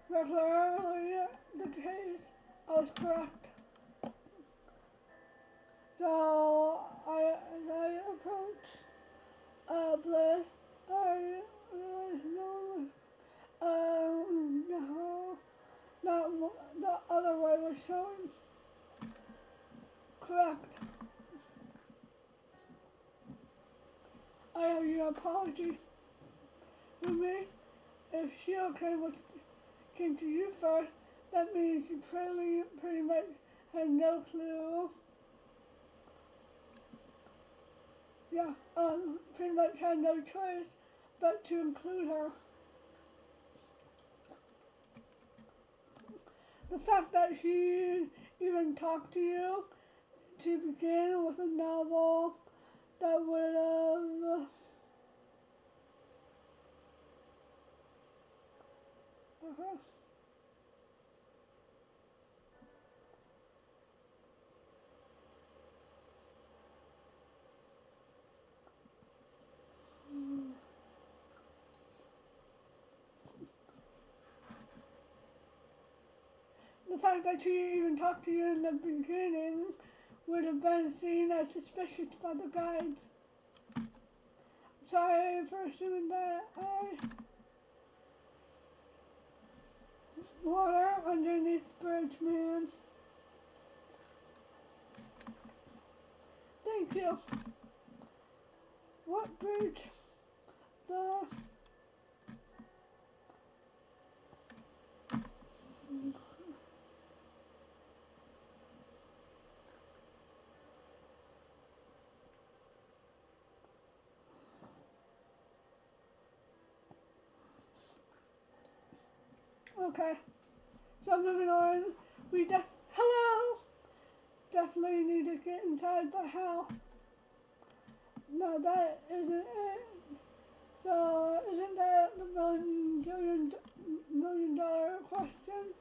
regularly the case, I was correct. So as I approached Bliss, I realized no, not the other way was shown. Correct. I owe you an apology. For me, if Shield came to you first, that means you pretty much had no clue. Yeah, pretty much had no choice but to include her. The fact that she even talked to you to begin with a novel that would have the fact that she even talked to you in the beginning would have been seen as suspicious by the guides. I'm sorry for assuming that water underneath the bridge, man. Thank you. What bridge? Okay. So moving on, hello! Definitely need to get inside, but how? No, that isn't it. So, isn't that the million dollar question?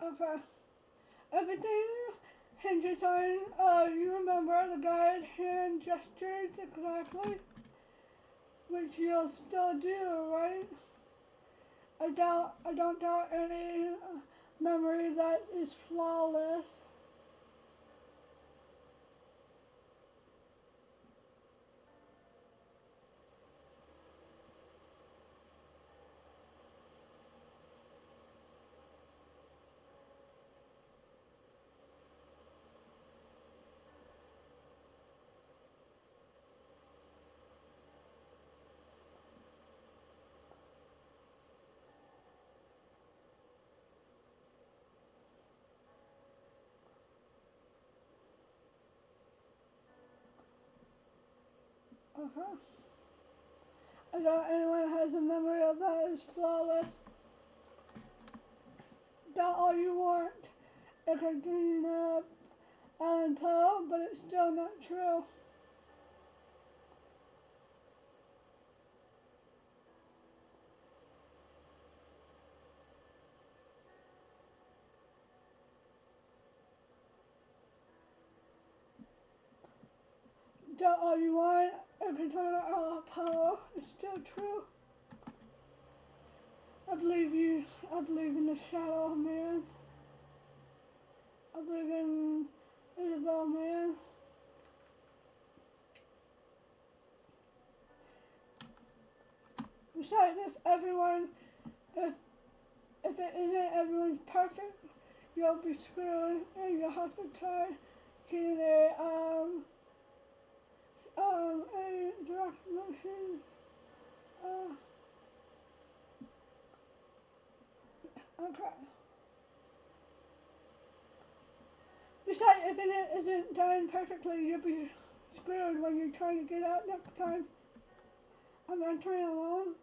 Okay. Everything hinges on, you remember the guide hand gestures exactly, which you'll still do, right? I don't doubt any memory that is flawless. Okay. I doubt anyone has a memory of that is flawless. Doubt all you want. It could clean up Alan Poe, but it's still not true. Doubt all you want. It could turn Alan Poe. It's still true. I believe you. I believe in the shadow, man. I believe in Isabel, man. Besides, if it isn't everyone's perfect, you'll be screwed, and you'll have to try getting a direct motion. Okay. Besides, if it isn't done perfectly, you'll be screwed when you're trying to get out next time. I'm entering alone.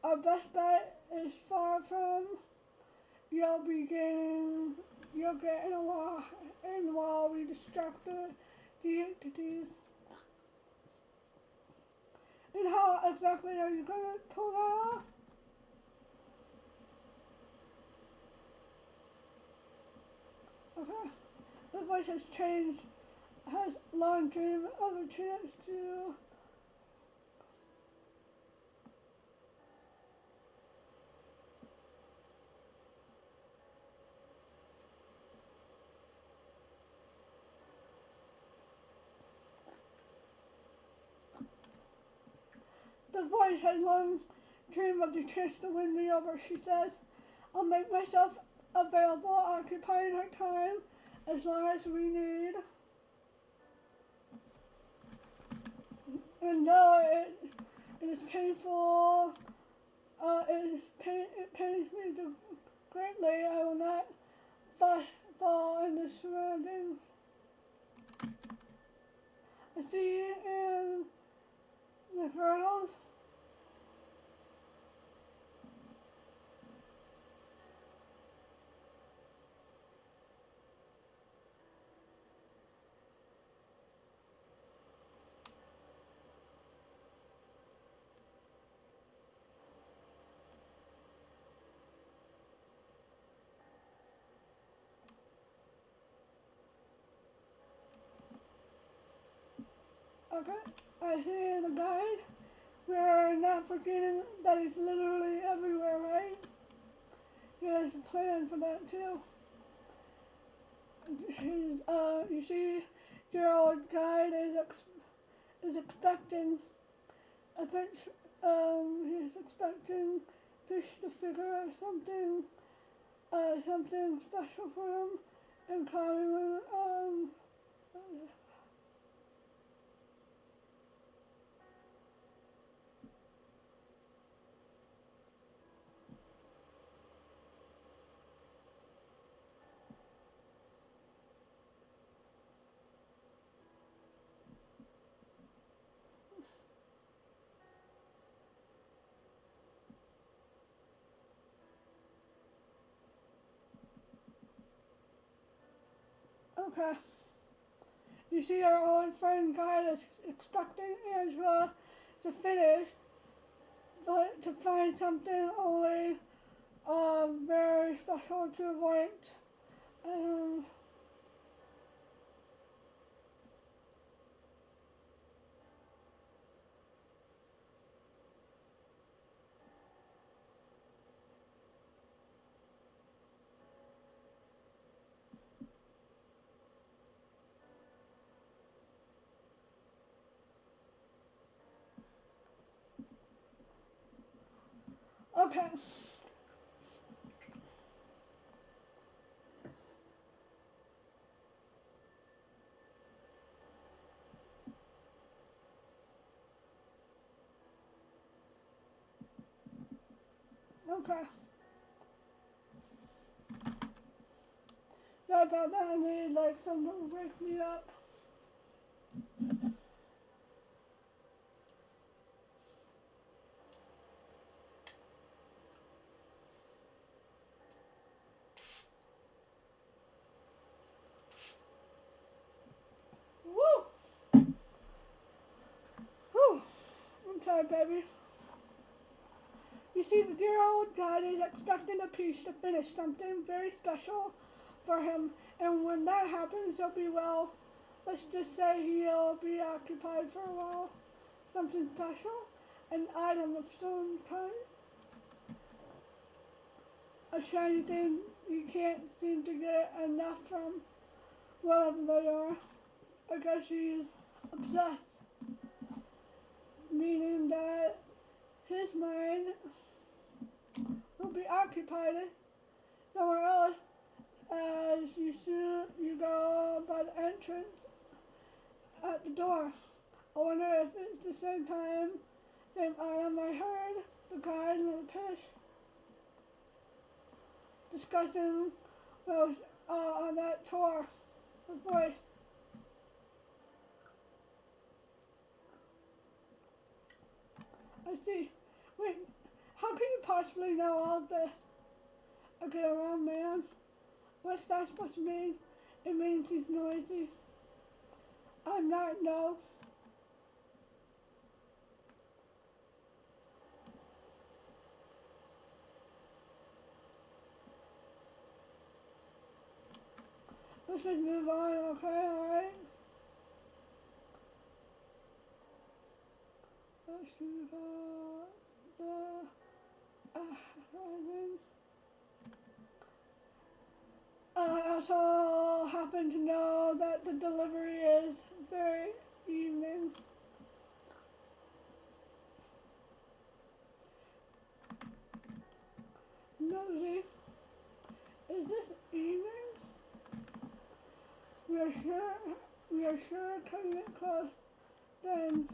Our best bet is far from. You'll get in a while we distract the entities. And how exactly are you gonna pull that off? Okay. The voice has changed, has long dreamed of a chance to. The voice has long dreamed of the chance to win me over, she says. I'll make myself available, occupying her time as long as we need. And though it is painful, it pains me greatly, I will not fall in the surroundings. I see in the girls. Okay, I hear the guide. We're not forgetting that he's literally everywhere, right? He has a plan for that too. You see, your old guide is expecting he's expecting fish to figure out something special for him and calling him, okay. You see, our old friend guide is expecting Angela to finish, but to find something only very special to avoid. Um, okay. Okay. So I thought that I needed like someone to wake me up. sorry, baby. You see, the dear old guy is expecting a piece to finish something very special for him, and when that happens, he'll be, well, let's just say he'll be occupied for a while. Something special, an item of some kind, a shiny thing he can't seem to get enough from, whatever they are. I guess he's obsessed, meaning that his mind will be occupied somewhere else as you go by the entrance at the door. I wonder if it's the same item I heard the guy in the pitch discussing on that tour, the voice. I see. Wait, how can you possibly know all this? Okay, around man. What's that supposed to mean? It means he's noisy. I'm not, no. Let's just move on, okay, alright? Let's move on. I also happen to know that the delivery is very evening. Nosy, is this evening? We are sure cutting it close. Then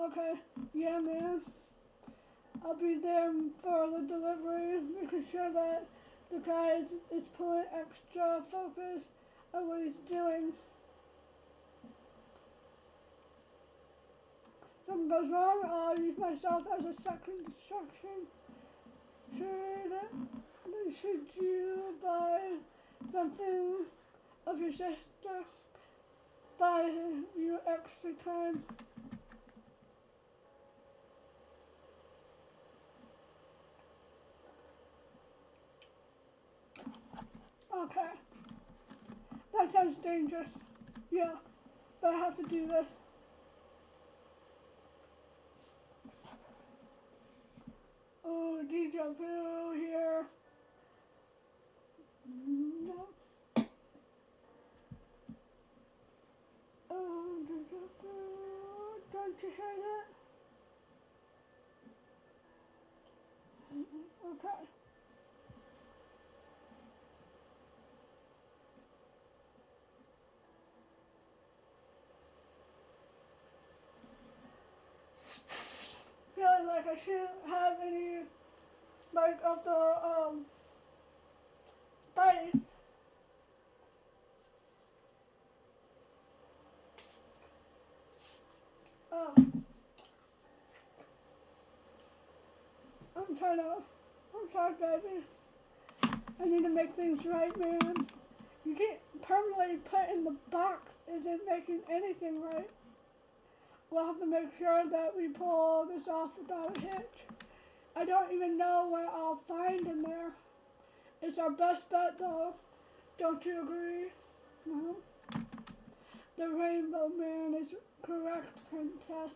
okay, yeah, man. I'll be there for the delivery, making sure that the guy is pulling extra focus on what he's doing. If something goes wrong, I'll use myself as a second distraction. Should you buy something of your sister? Buy you extra time. Okay. That sounds dangerous. Yeah, but I have to do this. Oh, deja vu here. No. Oh, deja vu. Don't you hear that? Okay. Feeling like I shouldn't have any, like, of the, spice. Oh. I'm sorry, baby. I need to make things right, man. You get permanently put in the box isn't making anything right. We'll have to make sure that we pull this off without a hitch. I don't even know what I'll find in there. It's our best bet, though. Don't you agree? No? The Rainbow Man is correct, Princess.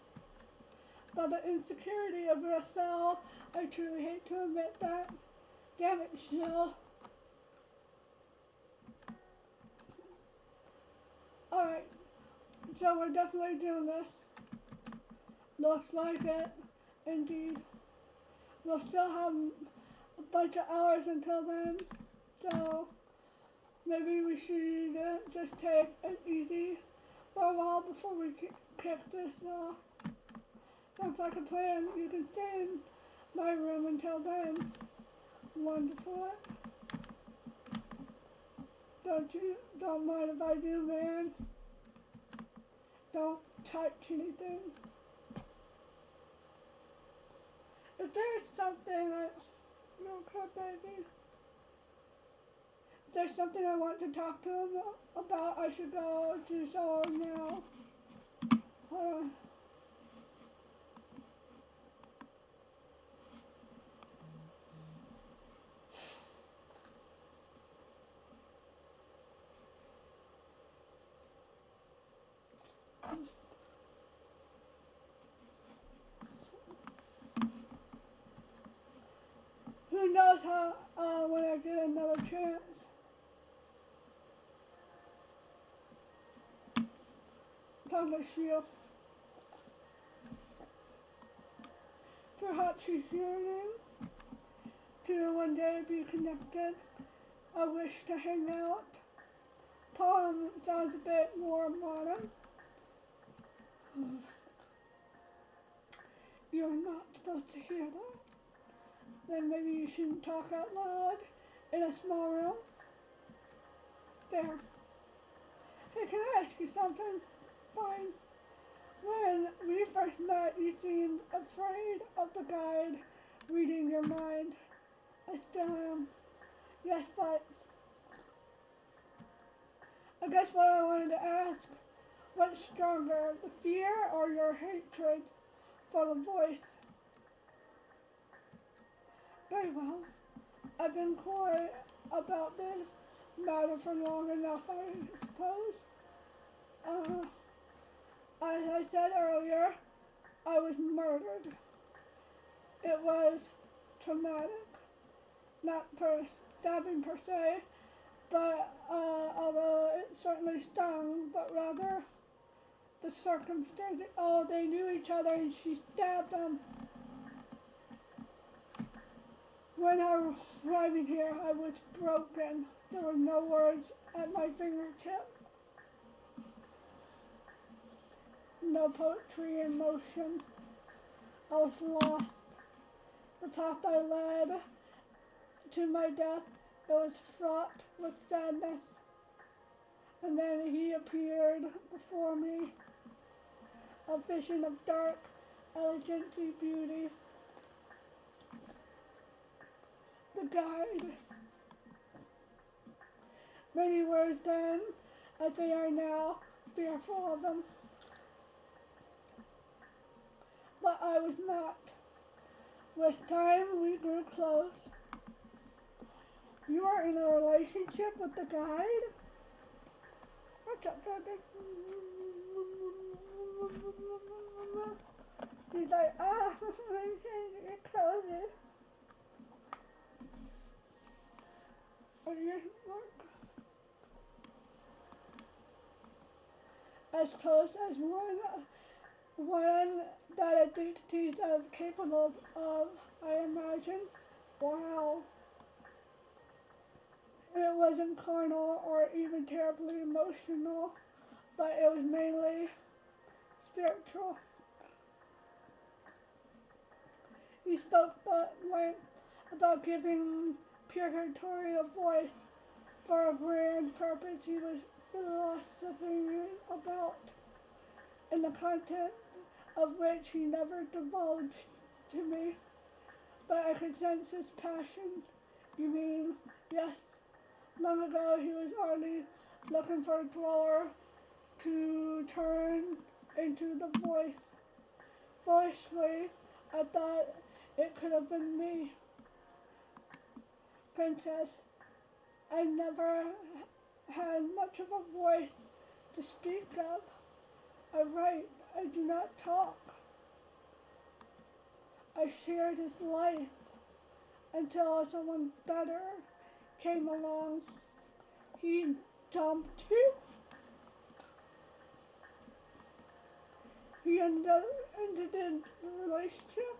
By the insecurity of your cell, I truly hate to admit that. Damn it, Shill. Alright, So we're definitely doing this. Looks like it, indeed. We'll still have a bunch of hours until then, so maybe we should just take it easy for a while before we kick this off. Sounds like a plan. You can stay in my room until then. Wonderful. Don't mind if I do, man. Don't touch anything. If there's something you okay, baby? If there's something I want to talk to him about, I should go do so now. Hold on. Who knows how when I get another chance. Promise you. Perhaps she's yearning to one day be connected. I wish to hang out. Poem sounds a bit more modern. You're not supposed to hear that. Then maybe you shouldn't talk out loud in a small room. There. Hey, can I ask you something? Fine. When we first met, you seemed afraid of the guide reading your mind. I still am. Yes, but I guess what I wanted to ask, what's stronger, the fear or your hatred for the voice? Very well. I've been quiet about this matter for long enough, I suppose. As I said earlier, I was murdered. It was traumatic. Not stabbing per se, but although it certainly stung, but rather the circumstances. Oh, they knew each other and she stabbed them. When I was arriving here, I was broken. There were no words at my fingertips. No poetry in motion. I was lost. The path I led to my death, it was fraught with sadness. And then he appeared before me, a vision of dark, elegant beauty. The guide. Many words then, as they are now, fearful of them. But I was not. With time, we grew close. You are in a relationship with the guide? What's up, baby? He's like, I can't get closer. Are you as close as one that entities are capable of, I imagine. Wow. It wasn't carnal or even terribly emotional, but it was mainly spiritual. He spoke at length about giving Purgatory a voice for a grand purpose he was philosophizing about, in the content of which he never divulged to me. But I could sense his passion. You mean, yes. Long ago he was already looking for a dweller to turn into the voice. Foolishly, I thought it could have been me. Princess, I never had much of a voice to speak of. I write, I do not talk. I shared his life until someone better came along. He dumped you. into the relationship.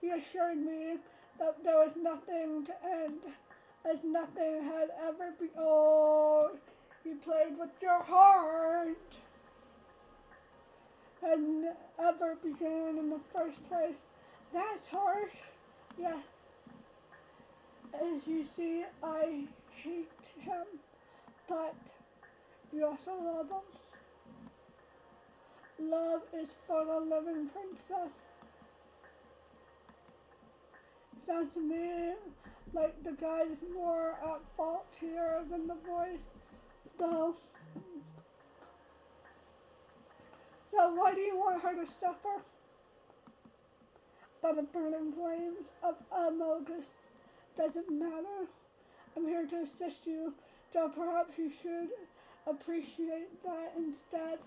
He assured me that there was nothing to end, as nothing had ever been. Oh, he played with your heart. Had ever begun in the first place. That's harsh. Yes. As you see, I hate him, but you also love him. Love is for the living, princess. Sounds to me like the guy is more at fault here than the voice, though. So why do you want her to suffer? By the burning flames of Amogus. Doesn't matter. I'm here to assist you, so perhaps you should appreciate that instead.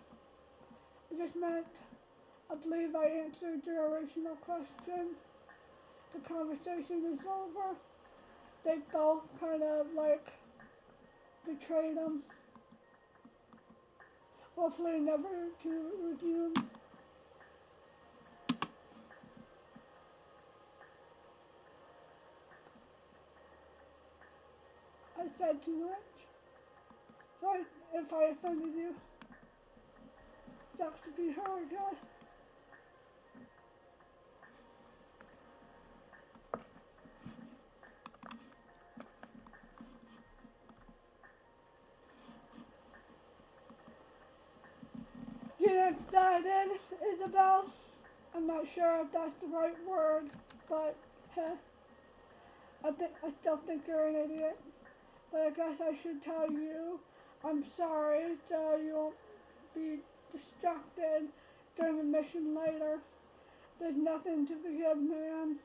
I just meant, I believe I answered your original question. The conversation is over. They both kind of like betrayed him. Hopefully never to resume. I said too much. Sorry if I offended you. Sucks to be her, I guess. You're excited, Isabel? I'm not sure if that's the right word, but I still think you're an idiot. But I guess I should tell you I'm sorry, so you won't be distracted during the mission later. There's nothing to forgive, man.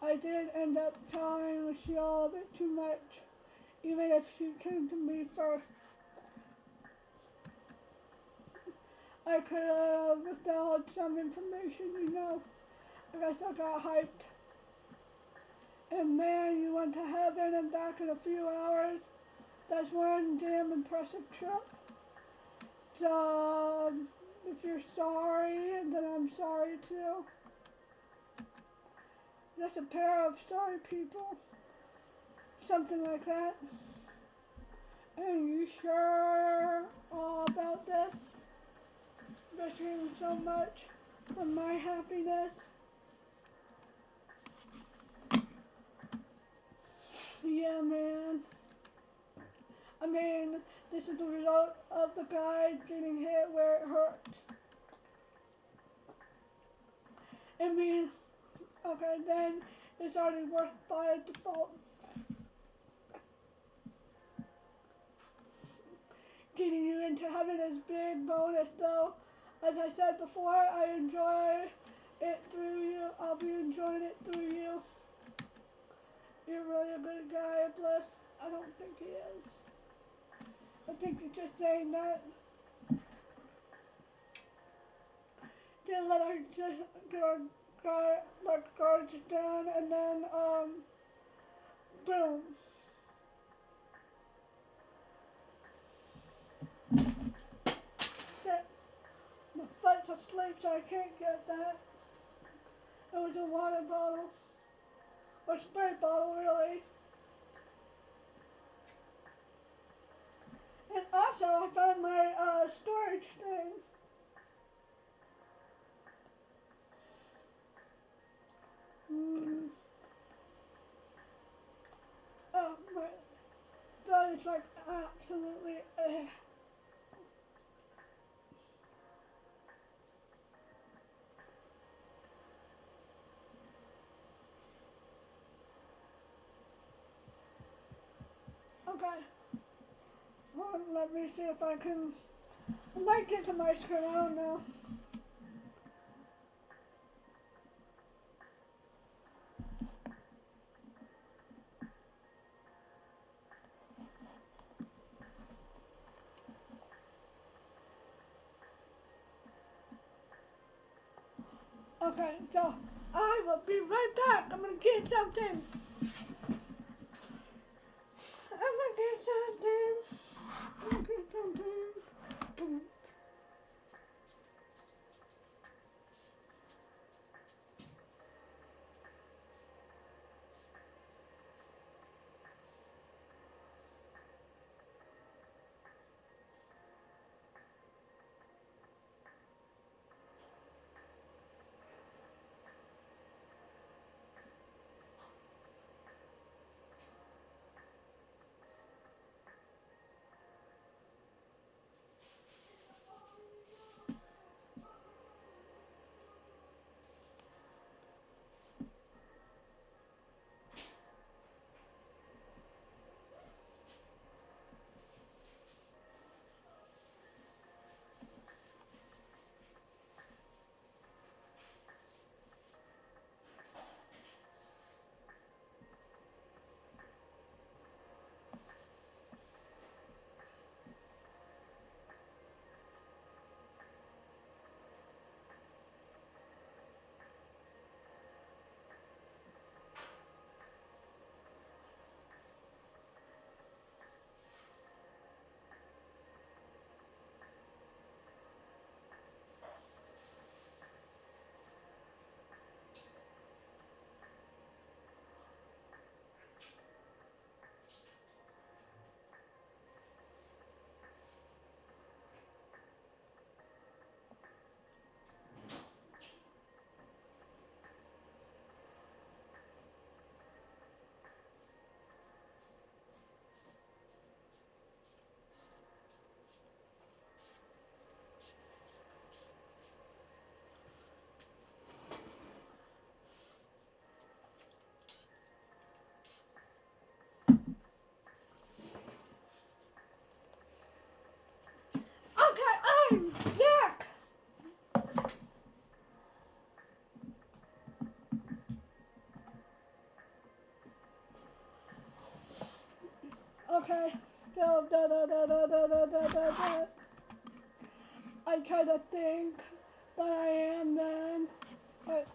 I did end up telling Michelle a bit too much, even if she came to me first. I could have withheld some information, you know. I guess I got hyped. And man, you went to heaven and back in a few hours. That's one damn impressive trip. So, if you're sorry, then I'm sorry too. Just a pair of sorry people. Something like that. And you sure all about this? Risking so much for my happiness. Yeah, man. I mean, this is the result of the guy getting hit where it hurts. I mean, okay, then it's already worth by default. Getting you into heaven is big bonus, though. As I said before, I enjoy it through you. I'll be enjoying it through you. You're really a good guy, Bliss. I don't think he is. I think you're just saying that. Just let her just get our guard, like guards down, and then boom. Shit. My foot's asleep, so I can't get that. It was a water bottle. Or spray bottle, really. And also, I found my storage thing. Oh, my throat is like absolutely. Okay. Well, let me see if I can. I might get some ice cream, I don't know. Okay, so I will be right back. I'm gonna get something. I'm gonna get something. I'm gonna get something. I'm back! Okay, still da. I try to think that I am then, but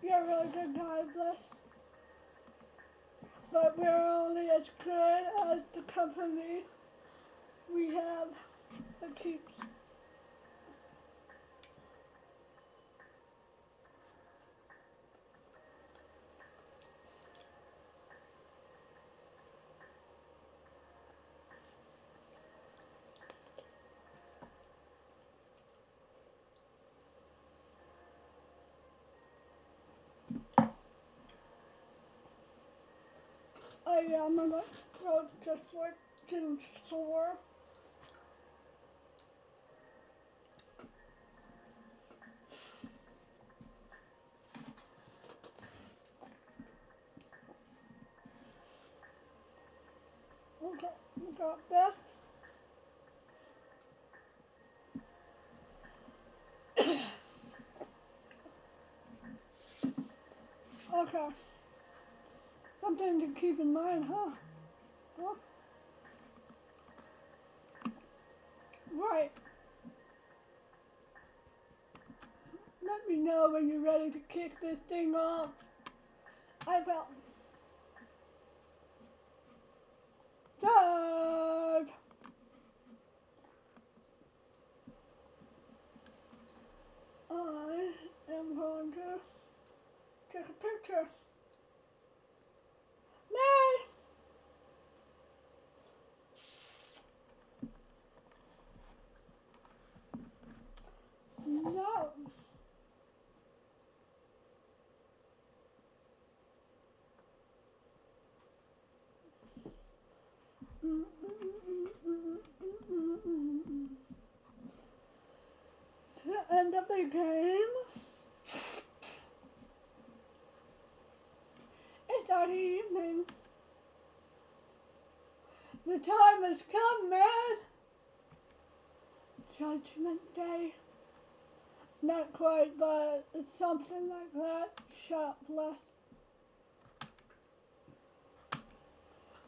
you're a really good guy, Bliss. But we're only as good as the company we have that keeps. Oh yeah, my throat just like getting sore. Okay, we got this. Okay. Something to keep in mind, huh? Huh? Right. Let me know when you're ready to kick this thing off. I will. Dive! I am going to take a picture. Nay! No. To the end of the game. It's already evening. The time has come, man. Judgment Day. Not quite, but it's something like that. Shut up, Bliss.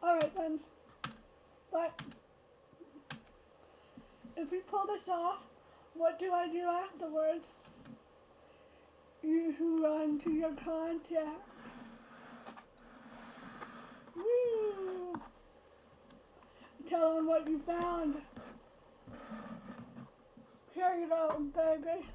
Alright then. But if we pull this off, what do I do afterwards? You run to your contact. Woo! Tell them what you found. Here you go, baby.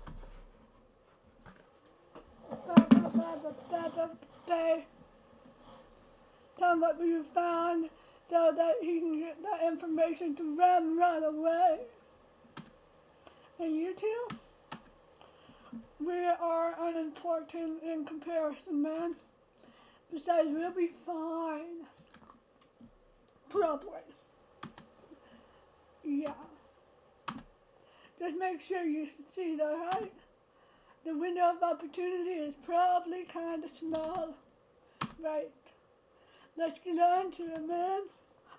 Tell him what you found so that he can get that information to run right away. And you two? We are unimportant in comparison, man. Besides, we'll be fine. Probably. Yeah. Just make sure you see that, right? The window of opportunity is probably kind of small. Right. Let's get on to it, man.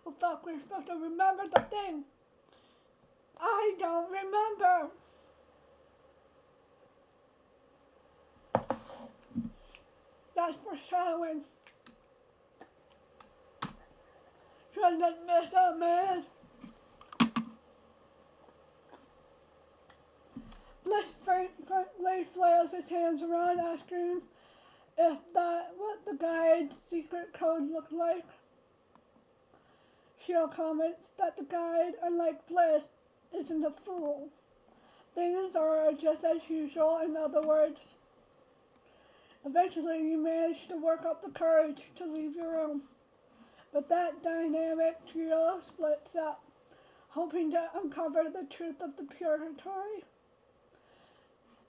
Oh fuck, we're supposed to remember the thing. I don't remember. That's for showing. Trying to mess up, man. Bliss frankly flails his hands around, asking if what the guide's secret code looked like. Shio comments that the guide, unlike Bliss, isn't a fool. Things are just as usual, in other words. Eventually, you manage to work up the courage to leave your room. But that dynamic trio splits up, hoping to uncover the truth of the Purgatory.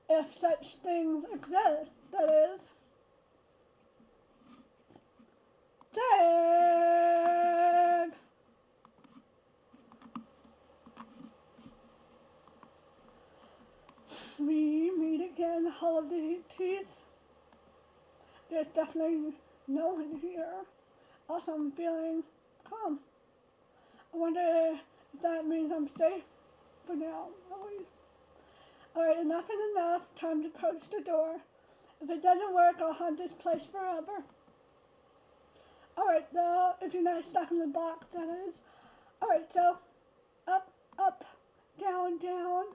If such things exist, that is. Dave! We meet again, Hall of the Teeth. There's definitely no one here. Also, I'm feeling calm. I wonder that means I'm safe for now, at least. Alright, enough is enough. Time to approach the door. If it doesn't work, I'll haunt this place forever. Alright, though, if you're not stuck in the box, that is. Alright, so, up, up, down, down,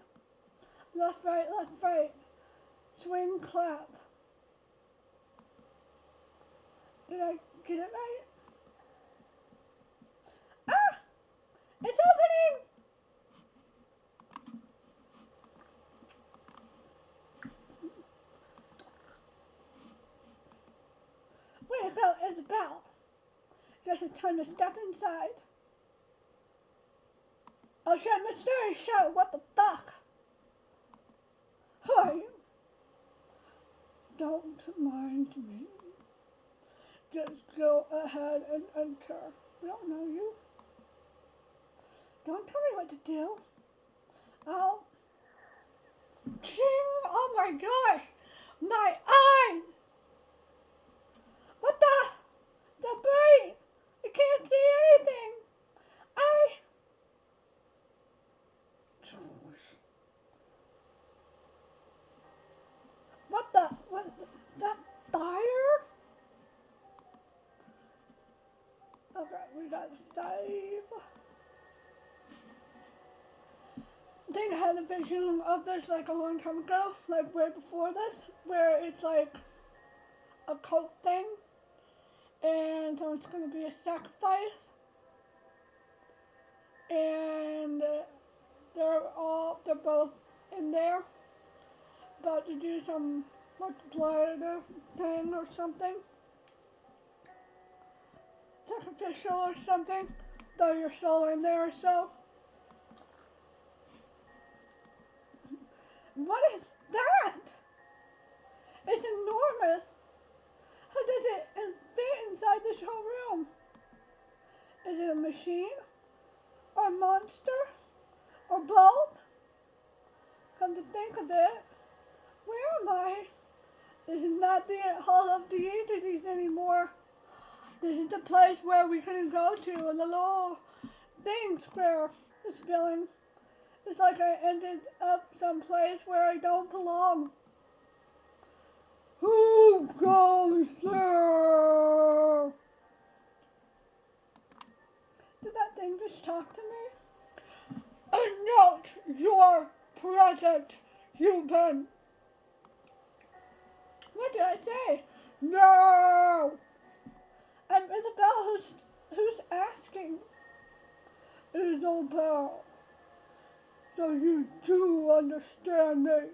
left, right, swing, clap. Did I get it right? Ah! It's opening! Way to go, Isabel. Guess it's time to step inside. Oh shit, mystery show, what the fuck? Who are you? Don't mind me. Just go ahead and enter. We don't know you. Don't tell me what to do. I'll... Ching! Oh my gosh! My eyes! What the brain! I can't see anything! What that fire? Okay, we gotta save. I think I had a vision of this like a long time ago, like way before this, where it's like a cult thing, and so it's gonna be a sacrifice, and they're both in there, about to do some like blood thing or something, sacrificial or something, throw your soul in there or so. What is that? It's enormous. How does it fit inside this whole room? Is it a machine? Or a monster? Or both? Come to think of it, where am I? This is not the Hall of Deities anymore. This is the place where we couldn't go to, a little thing square. This feeling. It's like I ended up someplace where I don't belong. Who goes there? Did that thing just talk to me? I'm not your present human. What did I say? No! I'm Isabel, who's asking? Isabel. So you do understand me.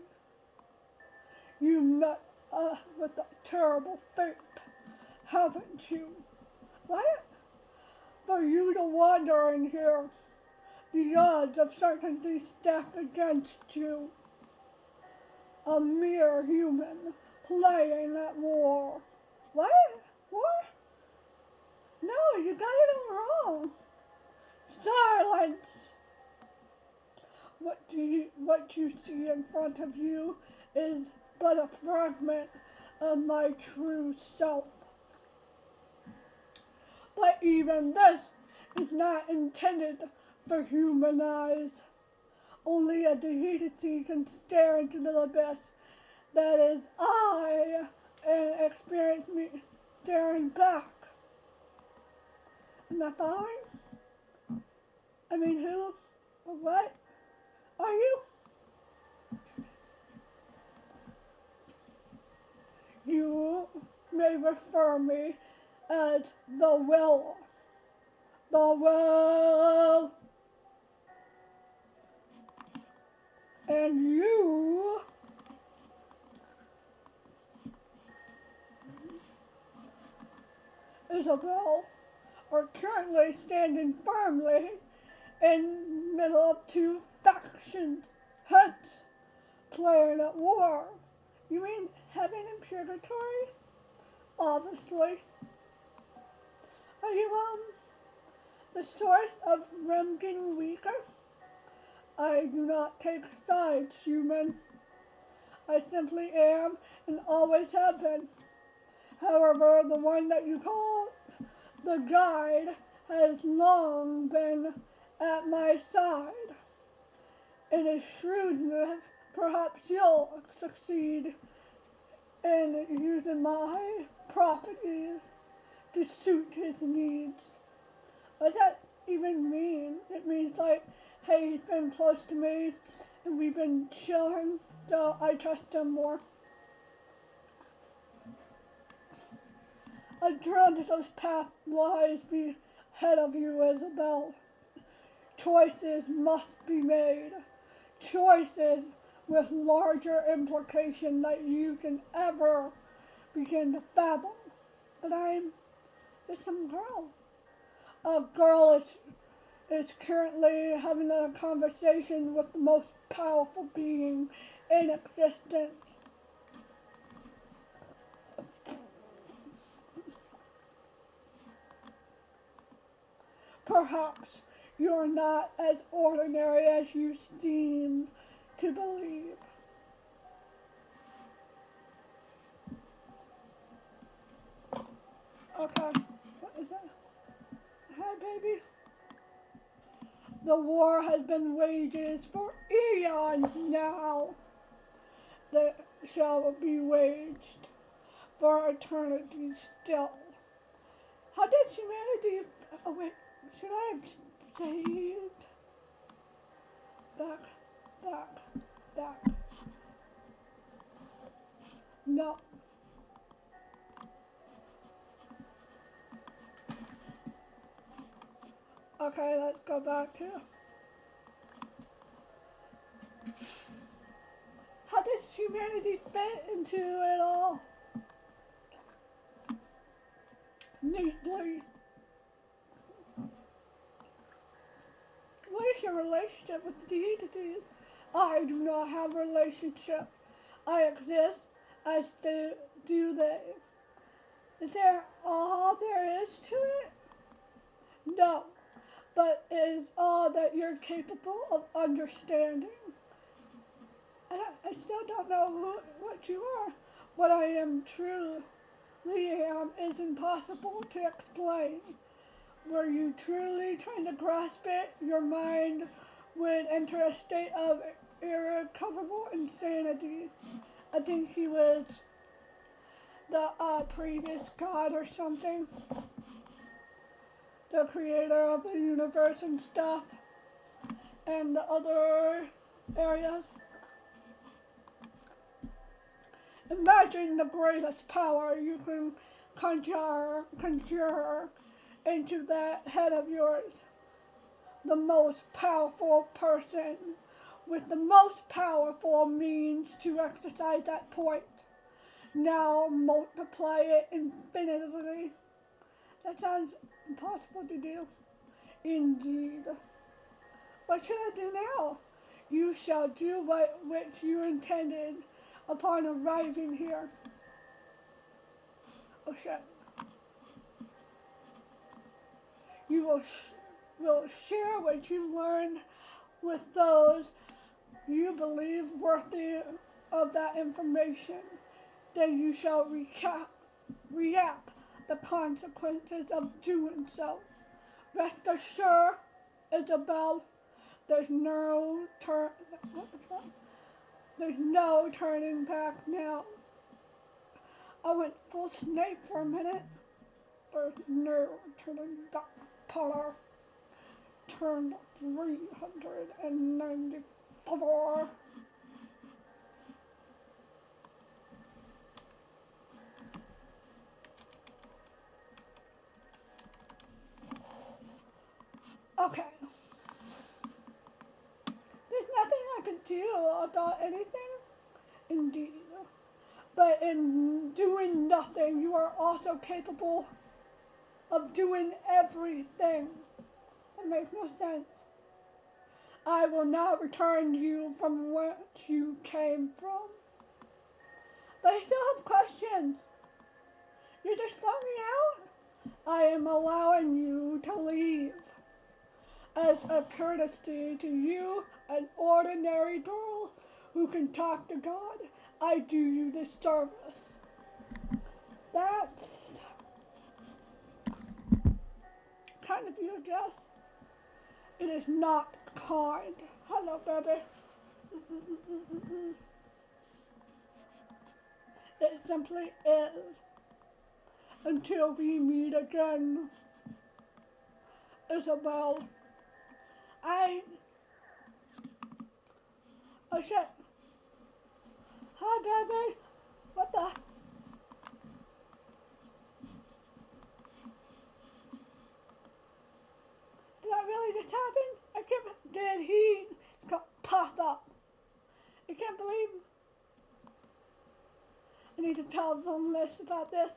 You met with a terrible fate, haven't you? What? For you to wander in here, the odds of certainty stack against you. A mere human playing at war. What? What? No, you got it all wrong. Silence! What you see in front of you is but a fragment of my true self. But even this is not intended for human eyes. Only a deity can stare into the abyss that is I and experience me staring back. Am I following? I mean, who or what are you? You may refer me as the Will. The Will. And you Isabel are currently standing firmly in the middle of two factions, hence playing at war. You mean heaven and purgatory? Obviously. Are you, the source of them getting weaker? I do not take sides, human. I simply am and always have been. However, the one that you call the guide has long been at my side. In his shrewdness, perhaps you'll succeed in using my properties to suit his needs. What does that even mean? It means like, hey, he's been close to me and we've been chilling, so I trust him more. A tremendous path lies ahead of you, Isabel. Choices must be made. Choices with larger implication than you can ever begin to fathom. But I'm just some girl. A girl is currently having a conversation with the most powerful being in existence. Perhaps you're not as ordinary as you seem to believe. Okay, what is that? Hi, baby. The war has been waged for eons now. That shall be waged for eternity still. How did humanity... Oh wait, should I have saved? Back. No. Okay, let's go back to... How does humanity fit into it all? Neatly. What is your relationship with the deities? I do not have a relationship. I exist as do they. Is there all there is to it? No, but it is all that you're capable of understanding. I still don't know what you are. What I am truly am is impossible to explain. Were you truly trying to grasp it, your mind would enter a state of irrecoverable insanity. I think he was the previous god or something. The creator of the universe and stuff. And the other areas. Imagine the greatest power you can conjure into that head of yours. The most powerful person with the most powerful means to exercise that point. Now multiply it infinitely. That sounds impossible to do. Indeed. What should I do now? You shall do which you intended upon arriving here. Oh shit. You will share what you learned with those you believe worthy of that information. Then you shall reap the consequences of doing so. Rest assured, Isabel, there's no There's no turning back now. I went full Snape for a minute. There's no turning back. Polar turned 394. Okay. There's nothing I can do about anything, indeed. But in doing nothing, you are also capable of doing everything. It makes no sense. I will not return you from where you came from. But I still have questions. You just let me out? I am allowing you to leave. As a courtesy to you, an ordinary girl who can talk to God, I do you this service. That's kind of you, I guess. It is not kind. Hello, baby. It simply is. Until we meet again, Isabel. Oh shit. Hi, baby. What the? Did that really just happen? I can't. Did he pop up? I can't believe. I need to tell them Liz about this.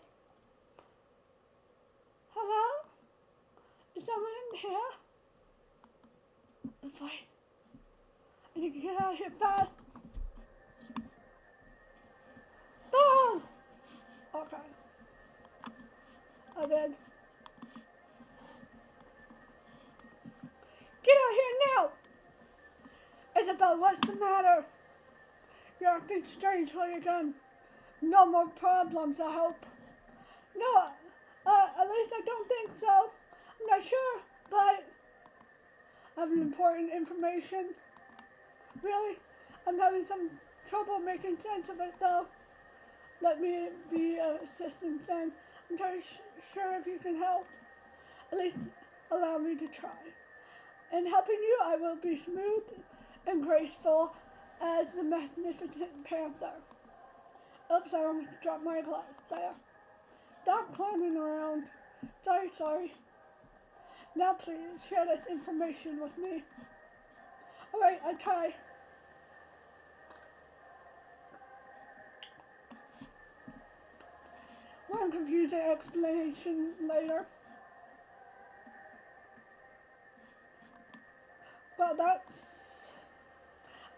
Hello? Is someone in here? The voice. I need to get out of here fast. Boom! Okay. I did. Get out here now! Isabel, what's the matter? You're acting strangely again. No more problems, I hope. No, at least I don't think so. I'm not sure, but I have important information. Really? I'm having some trouble making sense of it, though. Let me be an assistant then. I'm not sure if you can help. At least allow me to try. In helping you, I will be smooth and graceful as the magnificent panther. Oops, I almost dropped my glass there. Stop climbing around. Sorry. Now please, share this information with me. Alright, I try. One confusing explanation later. Well,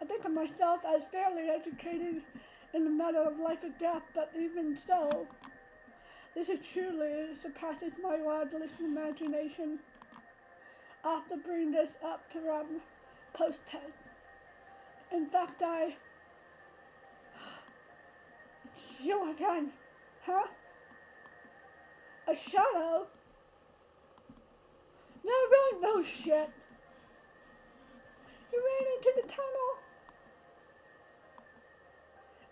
I think of myself as fairly educated in the matter of life and death, but even so, this is truly surpasses my wildest imagination. I have to bring this up to Rob post-head. In fact, you again, huh? A shadow? No, really, no shit. You ran into the tunnel.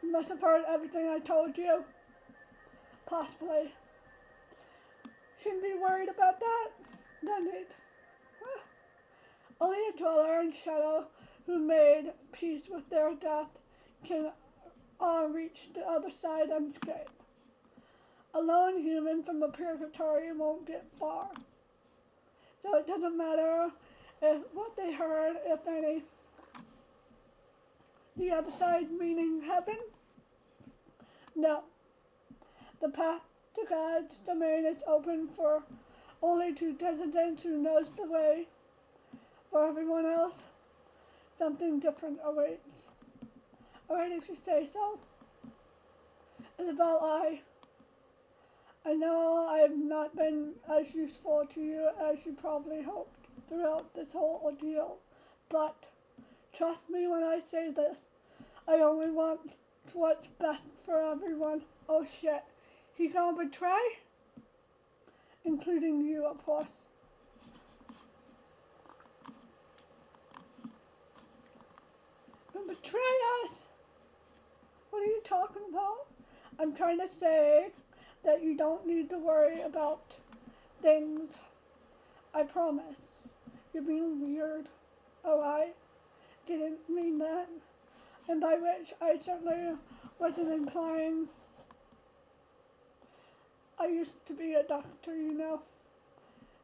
You must have heard everything I told you. Possibly. Shouldn't be worried about that. No need. Huh. Only a dweller in shadow who made peace with their death can reach the other side unscathed. A lone human from the purgatory won't get far. So it doesn't matter what they heard, if any. The other side meaning heaven? No. The path to God's domain is open for only to descendants who knows the way. For everyone else, something different awaits. Alright, if you say so. Isabel, I know I have not been as useful to you as you probably hoped throughout this whole ordeal, but trust me when I say this, I only want what's best for everyone. Oh shit, he gonna betray? Including you, of course. Gonna betray us? What are you talking about? I'm trying to say that you don't need to worry about things. I promise. You're being weird. Oh, I didn't mean that. And by which I certainly wasn't implying. I used to be a doctor, you know.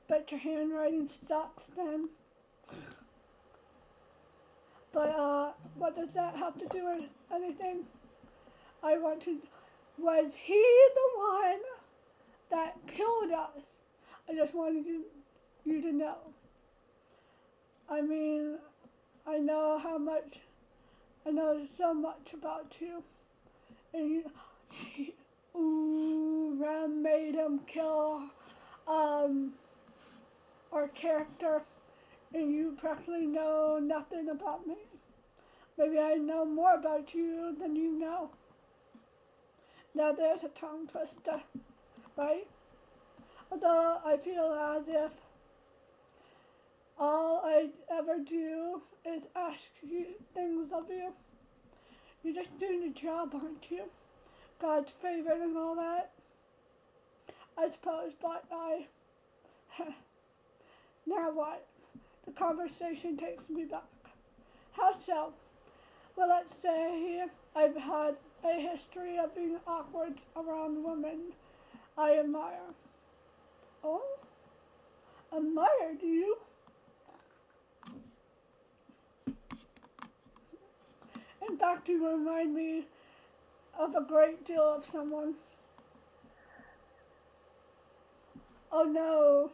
Bet your handwriting sucks then. But, what does that have to do with anything? Was he the one that killed us? I just wanted you to know. I mean, I know so much about you. And Ram made him kill, our character, and you practically know nothing about me. Maybe I know more about you than you know. Now there's a tongue twister, right? Although I feel as if all I ever do is ask you things of you. You're just doing the job, aren't you? God's favorite and all that. I suppose, but now what? The conversation takes me back. How so? Well, let's say I've had a history of being awkward around women I admire. Oh? Admire, do you? In fact, you remind me of a great deal of someone. Oh no.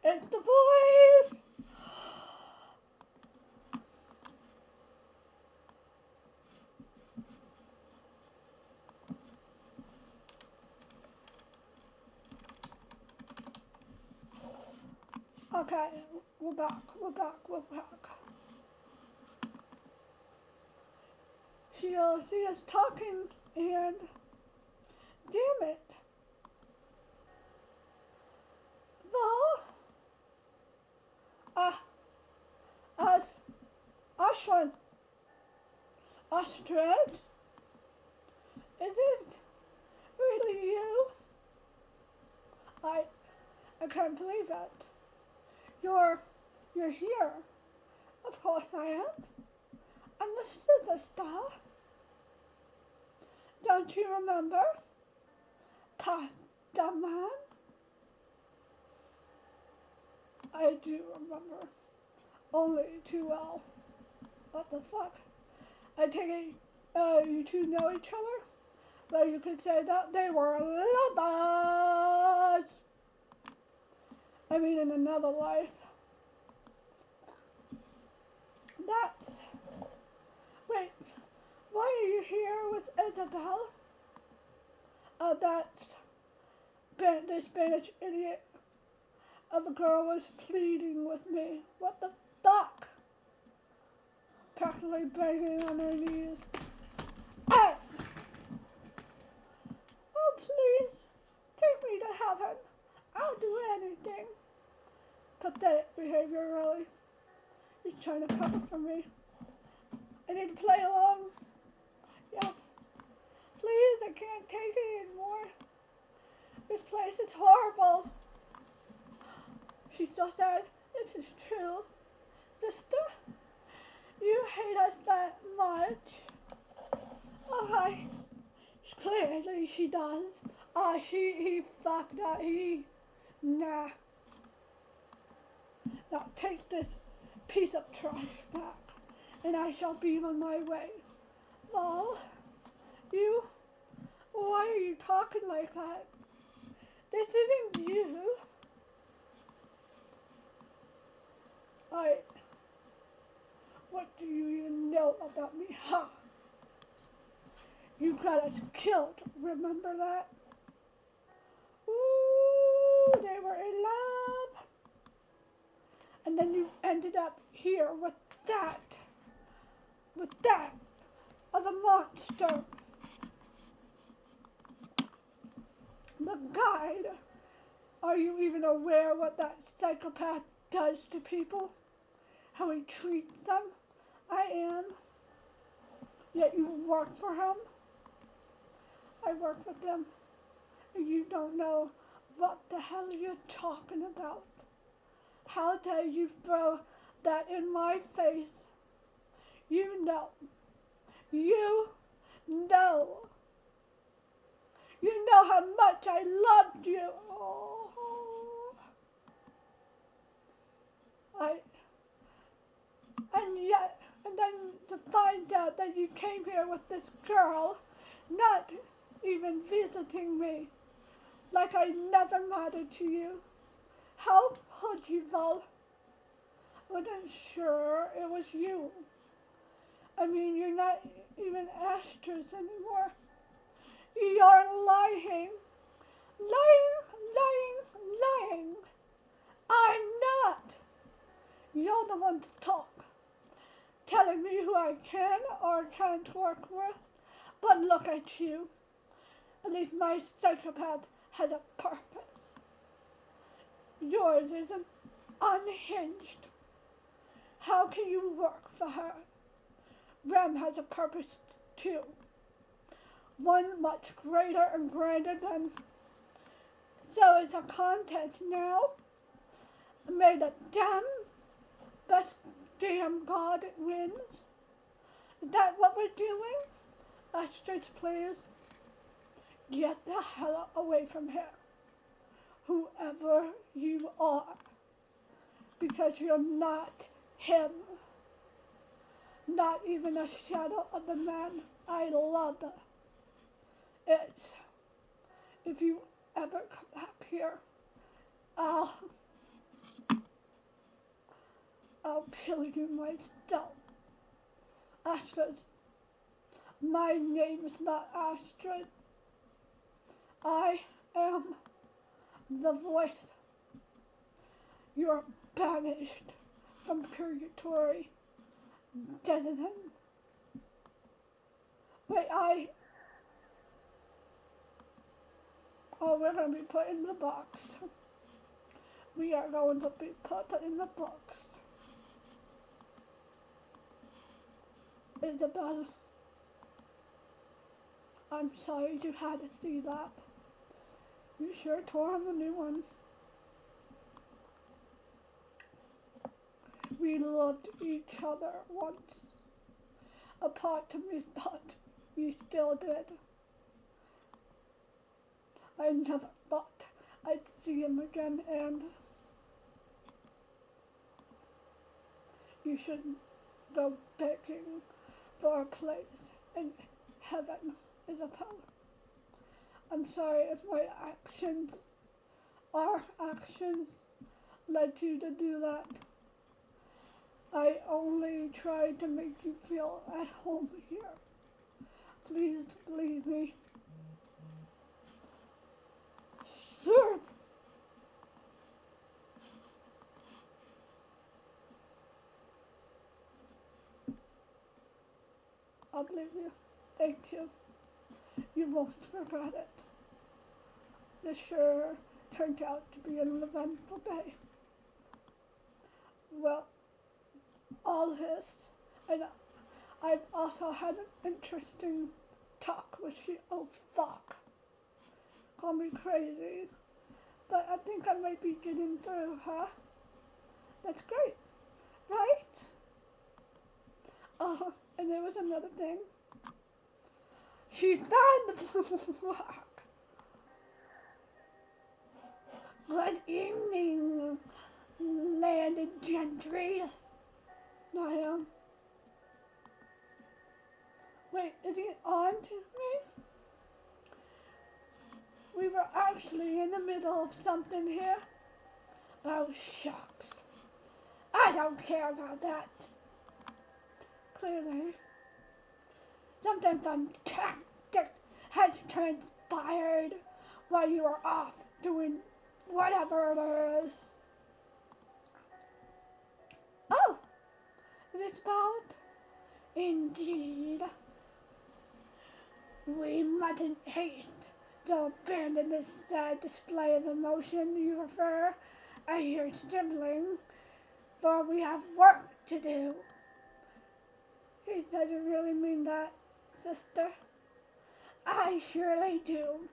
It's the voice! Okay, we're back. She'll see us talking and damn it. Well, Ashland, Astrid, is it really you? I can't believe it. You're here. Of course I am. I'm the superstar. Don't you remember? Pasta Man? I do remember. Only too well. What the fuck? I take it you two know each other? Well, you could say that they were lovers. I mean, in another life. Wait, why are you here with Isabel? This Spanish idiot of a girl was pleading with me. What the fuck? Practically begging on her knees. Hey! Oh, please, take me to heaven. I'll do anything. Pathetic behavior, really. He's trying to cover for me. I need to play along. Yes. Please, I can't take it anymore. This place is horrible. She's so sad. This is true. Sister, you hate us that much. Oh, clearly she does. He fucked up. Nah. Now take this piece of trash back, and I shall be on my way. Well, why are you talking like that? This isn't you. What do you even know about me, huh? You got us killed, remember that? Ooh, they were in love. And then you ended up here with that of a monster. The guide. Are you even aware what that psychopath does to people? How he treats them? I am. Yet you work for him? I work with them. And you don't know what the hell you're talking about. How dare you throw that in my face? You know. You know how much I loved you. Oh. And then to find out that you came here with this girl, not even visiting me, like I never mattered to you. How could you, Val? Wasn't sure it was you. I mean, you're not even Astros anymore. You're lying. Lying. I'm not. You're the one to talk. Telling me who I can or can't work with. But look at you. At least my psychopath has a purpose. Yours isn't unhinged. How can you work for her? Rem has a purpose too. One much greater and grander than. So it's a contest now. May the best damn god wins. Is that what we're doing? Astrid, please. Get the hell away from here. Whoever you are. Because you're not him. Not even a shadow of the man I love. It's, if you ever come back here, I'll kill you myself. Astrid, my name is not Astrid. I am the voice. You're banished from Purgatory. Deaden. Wait, we're going to be put in the box. We are going to be put in the box. Isabel, I'm sorry you had to see that. You sure tore him a new one. We loved each other once. A part of me thought we still did. I never thought I'd see him again, and you shouldn't go begging for a place in heaven, Isabel. I'm sorry if our actions led you to do that. I only tried to make you feel at home here. Please believe me. Sure. I'll believe you. Thank you. You won't regret it. This sure turned out to be an eventful day. Well, all this, and I've also had an interesting talk with you. Oh, fuck. Call me crazy, but I think I might be getting through, huh? That's great, right? Oh, and there was another thing. She found the blue rock. Good evening, landed gentry. I am. Wait, is he on to me? We were actually in the middle of something here. Oh, shucks. I don't care about that. Clearly. Something fantastic has transpired while you were off doing whatever it is. Oh, it is valid? Indeed. We mustn't haste to abandon this sad display of emotion you prefer as your sibling, for we have work to do. He doesn't really mean that, sister. I surely do.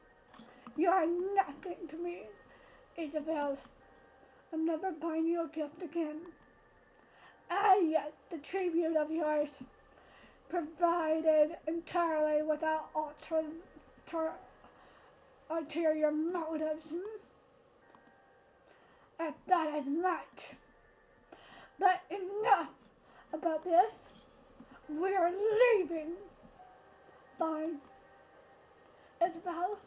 You are nothing to me, Isabel. I'm never buying you a gift again. Yet the tribute of yours, provided entirely without ulterior motives. I thought as much. But enough about this. We're leaving. Fine. Isabel,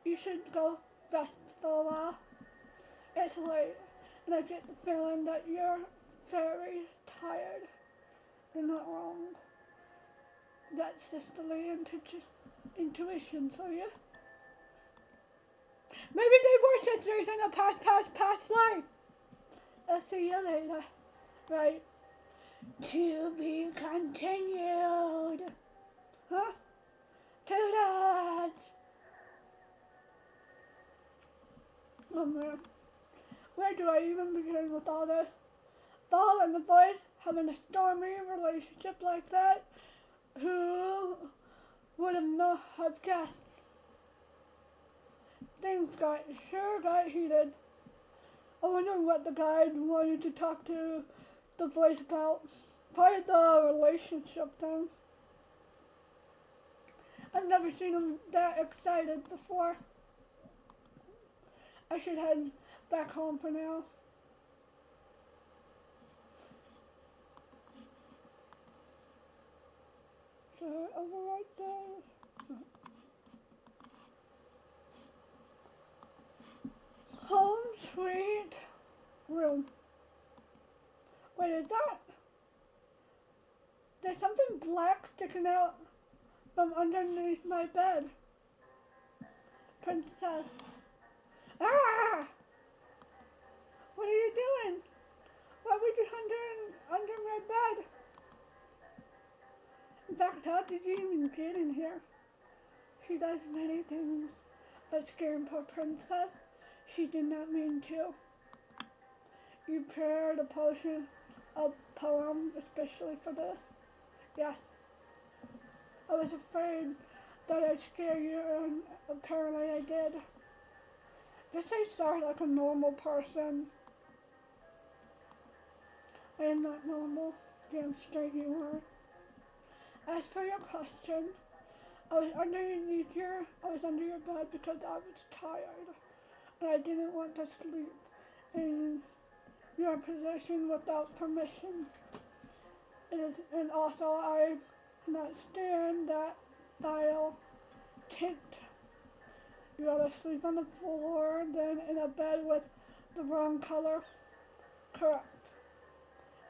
you should go rest for a while. It's late, and I get the feeling that you're very tired. You're not wrong. That's sisterly intuition for you. Maybe they were sisters in a past life. I'll see you later. Right. To be continued. Huh? To that. Oh man. Where do I even begin with all this? Ball and the voice having a stormy relationship like that. Who would have not have guessed? Things sure got heated. I wonder what the guide wanted to talk to the voice about. Probably the relationship thing. I've never seen him that excited before. I should head back home for now. Should I overwrite that? Home sweet room. Wait, is that? There's something black sticking out from underneath my bed. Princess. Ah! What are you doing? Why were you under my bed? In fact, how did you even get in here? She does many things, but scaring poor princess, she did not mean to. You prepared a poem especially for this? Yes. I was afraid that I'd scare you, and apparently I did. Guess I start like a normal person. I am not normal. Damn straight you are. As for your question, I was under your bed because I was tired, and I didn't want to sleep in your position without permission. And also I cannot stand that vile tint. You rather sleep on the floor than in a bed with the wrong color. Correct.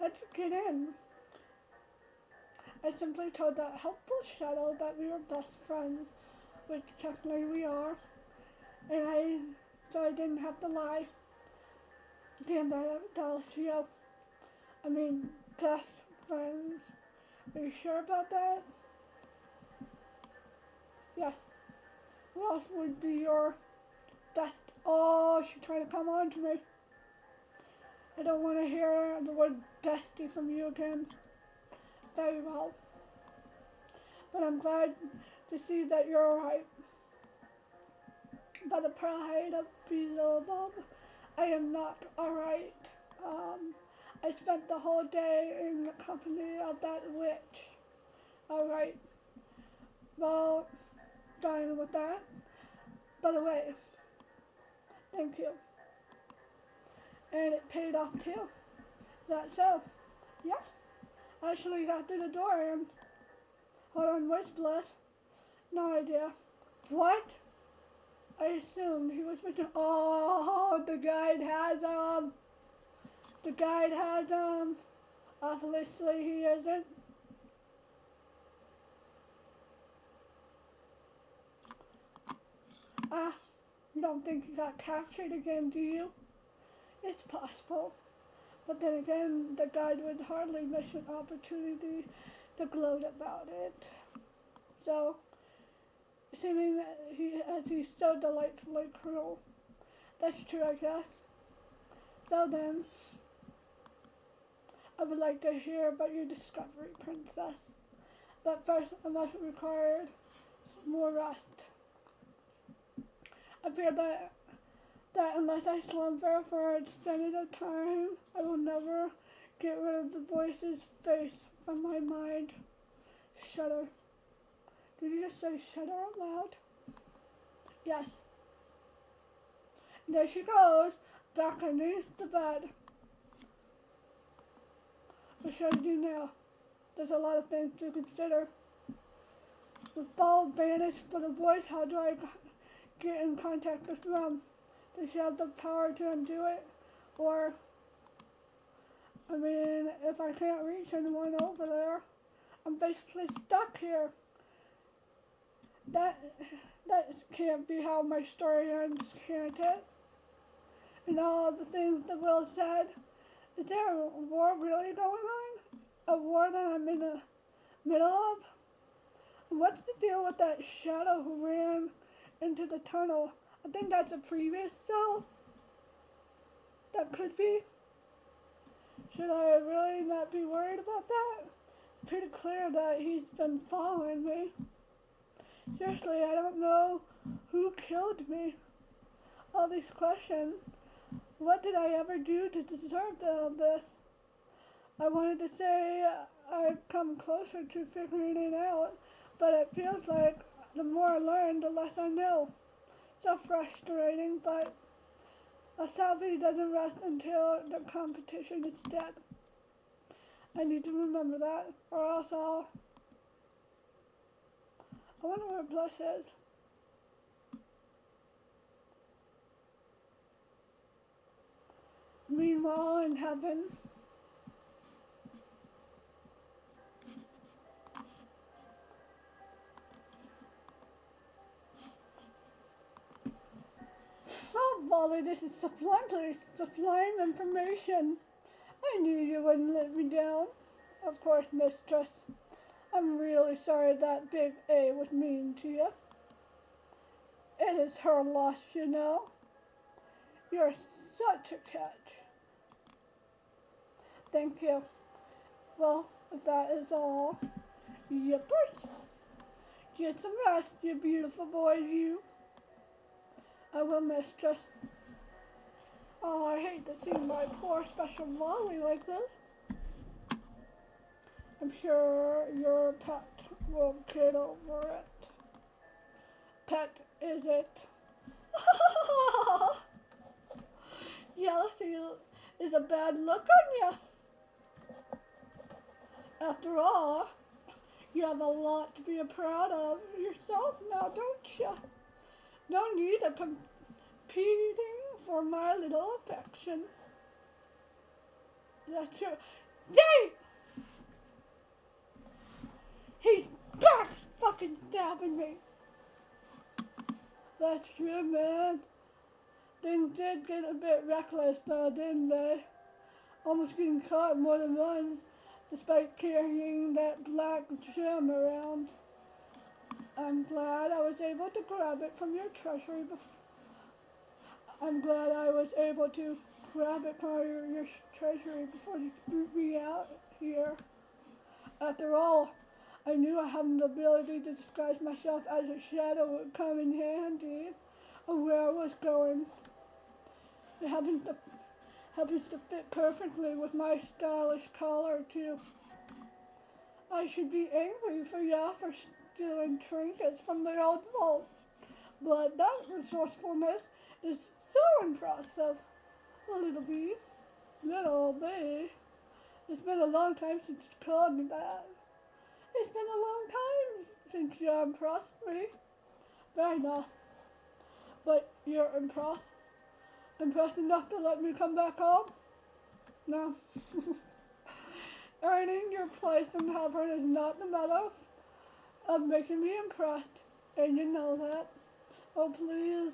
Let's get in. I simply told that helpful shadow that we were best friends, which technically we are, so I didn't have to lie. Damn, that was you. I mean, best friends. Are you sure about that? Yes. Who else would be your best? Oh, she's trying to come on to me. I don't want to hear the word bestie from you again. Very well. But I'm glad to see that you're alright. By the pride of Beelzebub, I am not alright. I spent the whole day in the company of that witch. Alright. Well, done with that. By the way, thank you. And it paid off too. Is that so? Yes. I actually got through the door and hold on, where's Bliss? No idea. What? I assumed he was with oh, the guide has the guide has obviously he isn't. You don't think he got captured again, do you? It's possible. But then again, the guide would hardly miss an opportunity to gloat about it. So, assuming that he's so delightfully cruel. That's true, I guess. So then, I would like to hear about your discovery, princess. But first, I must require some more rest. I fear that unless I slumber for an extended time, I will never get rid of the voice's face from my mind. Shudder. Did you just say shudder out loud? Yes. And there she goes, back underneath the bed. What should I do now? There's a lot of things to consider. With Ball banished for the voice, how do I get in contact with them? Does she have the power to undo it? Or, I mean, if I can't reach anyone over there, I'm basically stuck here. That can't be how my story ends, can't it? And all the things that Will said. Is there a war really going on? A war that I'm in the middle of? And what's the deal with that shadow who ran into the tunnel? I think that's a previous self. That could be. Should I really not be worried about that? Pretty clear that he's been following me. Seriously, I don't know who killed me. All these questions. What did I ever do to deserve all this? I wanted to say I've come closer to figuring it out, but it feels like the more I learn, the less I know. So frustrating, but a salvi doesn't rest until the competition is dead. I need to remember that, or else I wonder where Bliss is. Meanwhile, in heaven, oh, Volley, this is sublime information. I knew you wouldn't let me down. Of course, mistress. I'm really sorry that Big A was mean to you. It is her loss, you know. You're such a catch. Thank you. Well, if that is all, yippers. Get some rest, you beautiful boy, you. I will, mistress. Oh, I hate to see my poor special Molly like this. I'm sure your pet will get over it. Pet, is it? Jealousy is a bad look on you. After all, you have a lot to be proud of yourself now, don't you? No need of competing for my little affection. That's true. Jay! He's back fucking stabbing me. That's true, man. Things did get a bit reckless though, didn't they? Almost getting caught more than once, despite carrying that black gem around. I'm glad I was able to grab it from your treasury before. I'm glad I was able to grab it from your treasury before you threw me out here. After all, I knew I had the ability to disguise myself as a shadow would come in handy of where I was going. It happens to fit perfectly with my stylish collar too. I should be angry for ya for stealing trinkets from the old vault, but that resourcefulness is so impressive. Little B. It's been a long time since you called me that. It's been a long time since you impressed me. Fair enough. But you're impressed? Impressed enough to let me come back home? No. Earning your place in heaven is not the matter of making me impressed, and you know that. Oh, please.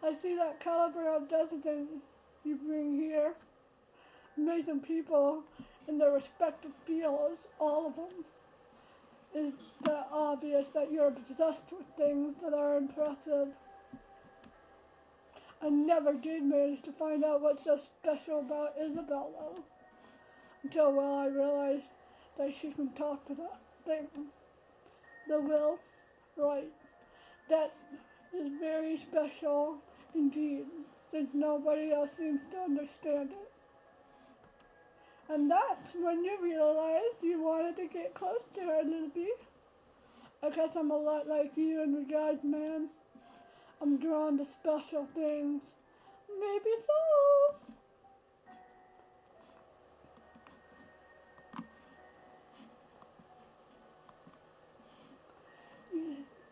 I see that caliber of dissident you bring here. Amazing people in their respective fields, all of them. Is that obvious that you're obsessed with things that are impressive? I never did manage to find out what's so special about Isabella until, well, I realized that she can talk to that thing. The will, right. That is very special indeed, since nobody else seems to understand it. And that's when you realized you wanted to get close to her, little bee. I guess I'm a lot like you in regards, man. I'm drawn to special things. Maybe so.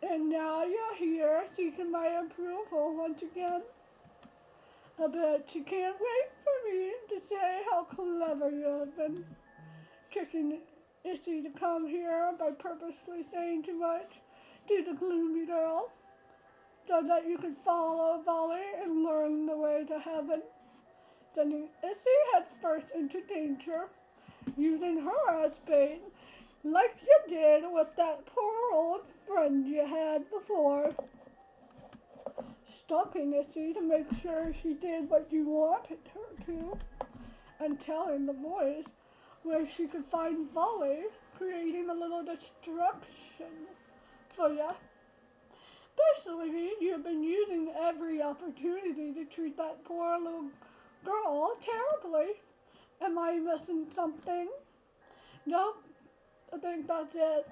And now you're here seeking my approval once again. I bet you can't wait for me to say how clever you have been. Tricking Issy to come here by purposely saying too much to the gloomy girl, so that you could follow Volley and learn the way to heaven. Sending Issy head first into danger, using her as bait, like you did with that poor old friend you had before. Stalking Issy to make sure she did what you wanted her to, and telling the boys where she could find Volley, creating a little distraction for ya. Basically, you've been using every opportunity to treat that poor little girl terribly. Am I missing something? Nope, I think that's it.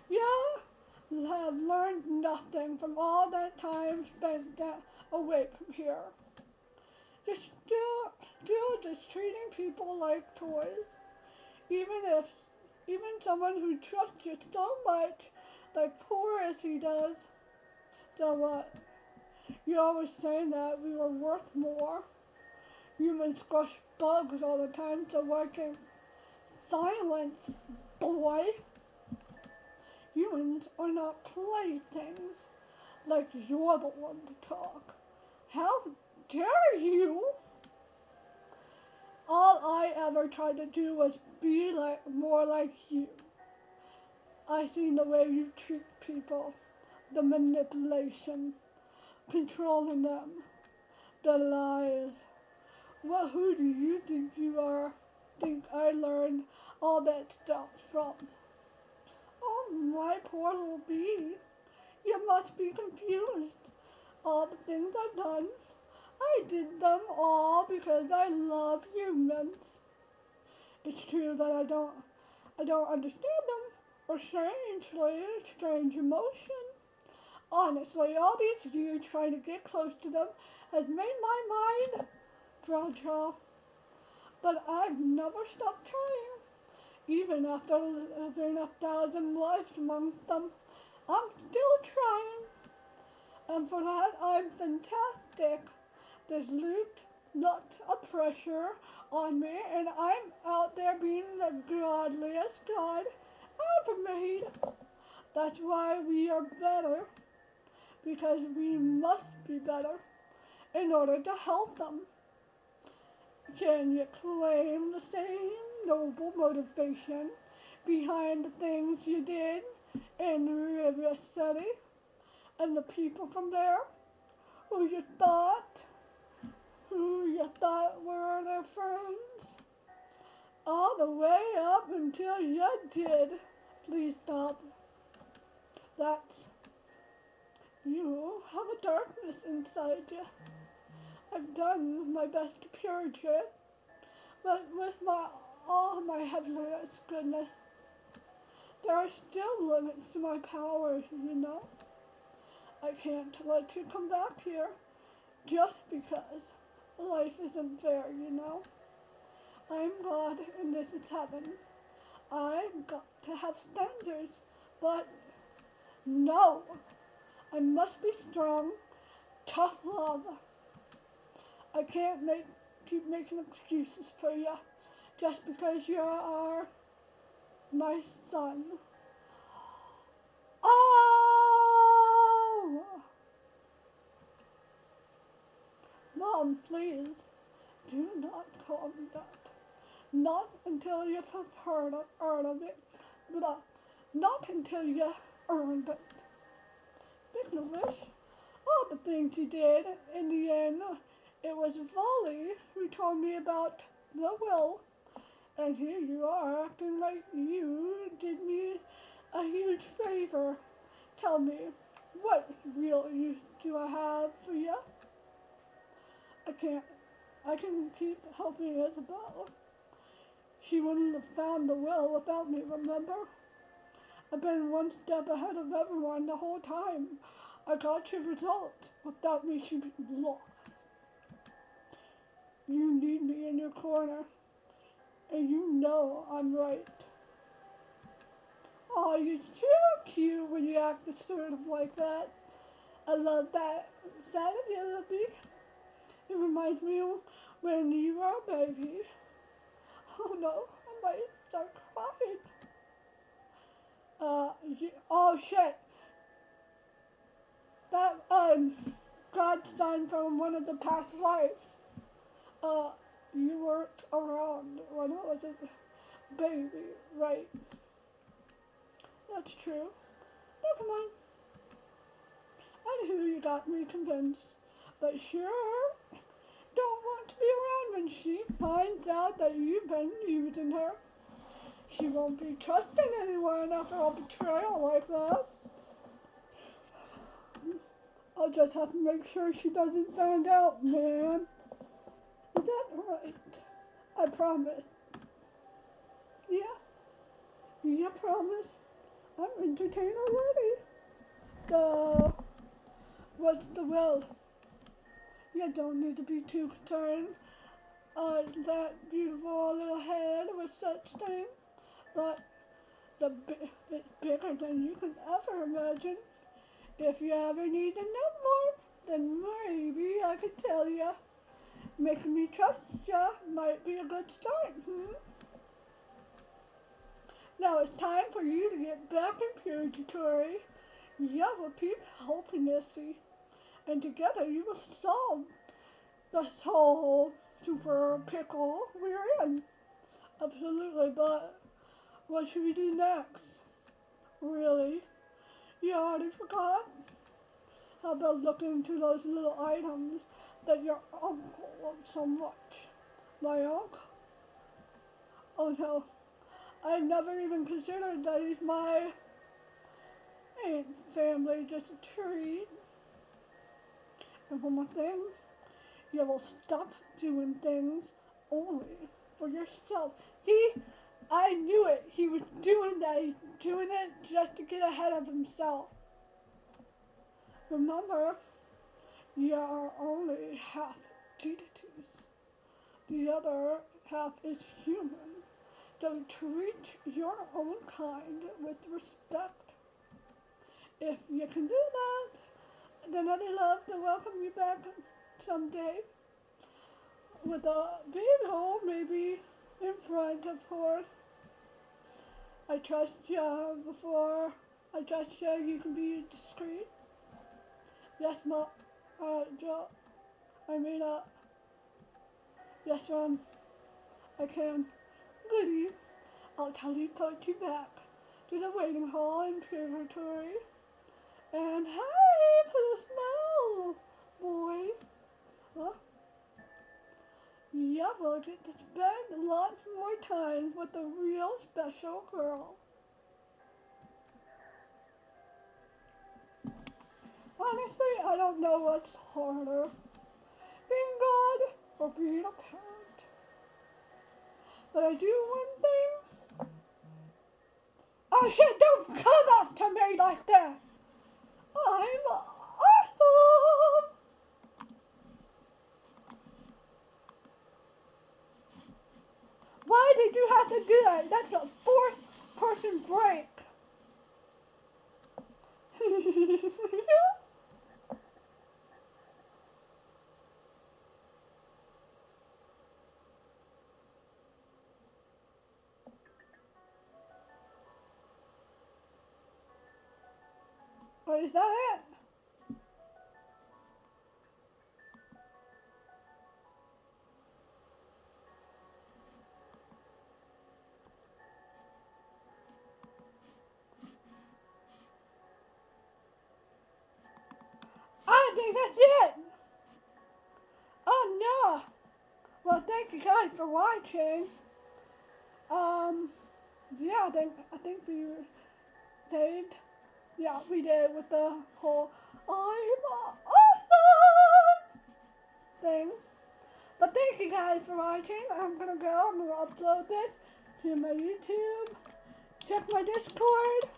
Yeah, have learned nothing from all that time spent away from here. Just still just treating people like toys, even someone who trusts you so much, like poor as he does. So what? You always saying that we were worth more. Humans squash bugs all the time, so why can't silence, boy? Humans are not playthings, like you're the one to talk. How dare you? All I ever tried to do was be more like you. I seen the way you treat people, the manipulation, controlling them, the lies. Well, who do you think you are? Think I learned all that stuff from? Oh, my poor little bee. You must be confused. All the things I've done, I did them all because I love humans. It's true that I don't understand them, or strange emotion. Honestly, all these years trying to get close to them has made my mind fragile. But I've never stopped trying. Even after living 1,000 lives amongst them, I'm still trying. And for that, I'm fantastic. There's lots of pressure on me, and I'm out there being the godliest God ever made. That's why we are better, because we must be better in order to help them. Can you claim the same noble motivation behind the things you did in River City and the people from there who you thought were their friends? All the way up until you did. Please stop. That's you have a darkness inside you. I've done my best to purge it, but with all my heavenliest goodness, there are still limits to my powers, you know. I can't let you come back here just because life isn't fair, you know. I'm God and this is heaven. I've got to have standards, but no, I must be strong, tough love. I can't keep making excuses for you just because you are my son. Oh! Mom, please, do not call me that. Not until you have heard of it. Not until you earned it. Speaking of which, all the things you did, in the end, it was Volley who told me about the will. And here you are acting like you did me a huge favor. Tell me, what real use do I have for you? I can keep helping Isabel. She wouldn't have found the will without me, remember? I've been one step ahead of everyone the whole time. I got your result. Without me, she'd be lost. You need me in your corner, and you know I'm right. Oh, you're so cute when you act sort of like that. I love that. Is that a Libby? It reminds me of when you were a baby. Oh no, I might start crying. Oh shit. That, godson from one of the past lives. You weren't around when I was a baby, right? That's true. Never mind. Anywho, you got me convinced. But sure, don't finds out that you've been using her, she won't be trusting anyone after a betrayal like that. I'll just have to make sure she doesn't find out, man. Is that right? I promise. Yeah, I promise. I'm entertained already. What's the will? You don't need to be too concerned. That beautiful little head with such thing, but it's bigger than you can ever imagine. If you ever need to know more, then maybe I could tell you. Making me trust ya might be a good start, Now it's time for you to get back in Purgatory. Ya will keep helping Issy, and together you will solve this whole super pickle we're in. Absolutely, but what should we do next? Really? You already forgot? How about looking into those little items that your uncle loves so much? My uncle? Oh no, I never even considered that he's my family, just a treat. And one more thing, you will stop doing things only for yourself. See, I knew it. He was doing that. He's doing it just to get ahead of himself. Remember, you are only half deities. The other half is human. So treat your own kind with respect. If you can do that, then I'd love to welcome you back someday. With a big hole maybe in front, of course. I trust you before I trust you can be discreet. Yes, Ma, Joe, yes, I can. Goody. I'll teleport you back to the waiting hall in Purgatory. And hey, put a smile, boy. Huh? Yeah, we'll get to spend lots more time with a real special girl. Honestly, I don't know what's harder, being God or being a parent. But I do one thing. Oh shit, don't come after me like that! I'm awesome! Why did you have to do that? That's a fourth person break. Wait, is that it? I think that's it. Oh no. Well, thank you guys for watching. Yeah, I think we saved. Yeah, we did with the whole I'm awesome thing. But thank you guys for watching. I'm gonna upload this to my YouTube. Check my Discord.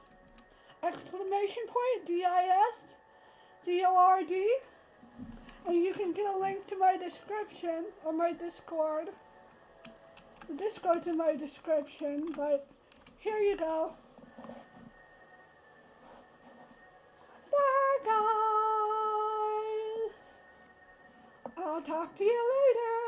!DISCORD. And you can get a link to my description or my Discord. The Discord's in my description, but here you go. Bye guys. I'll talk to you later.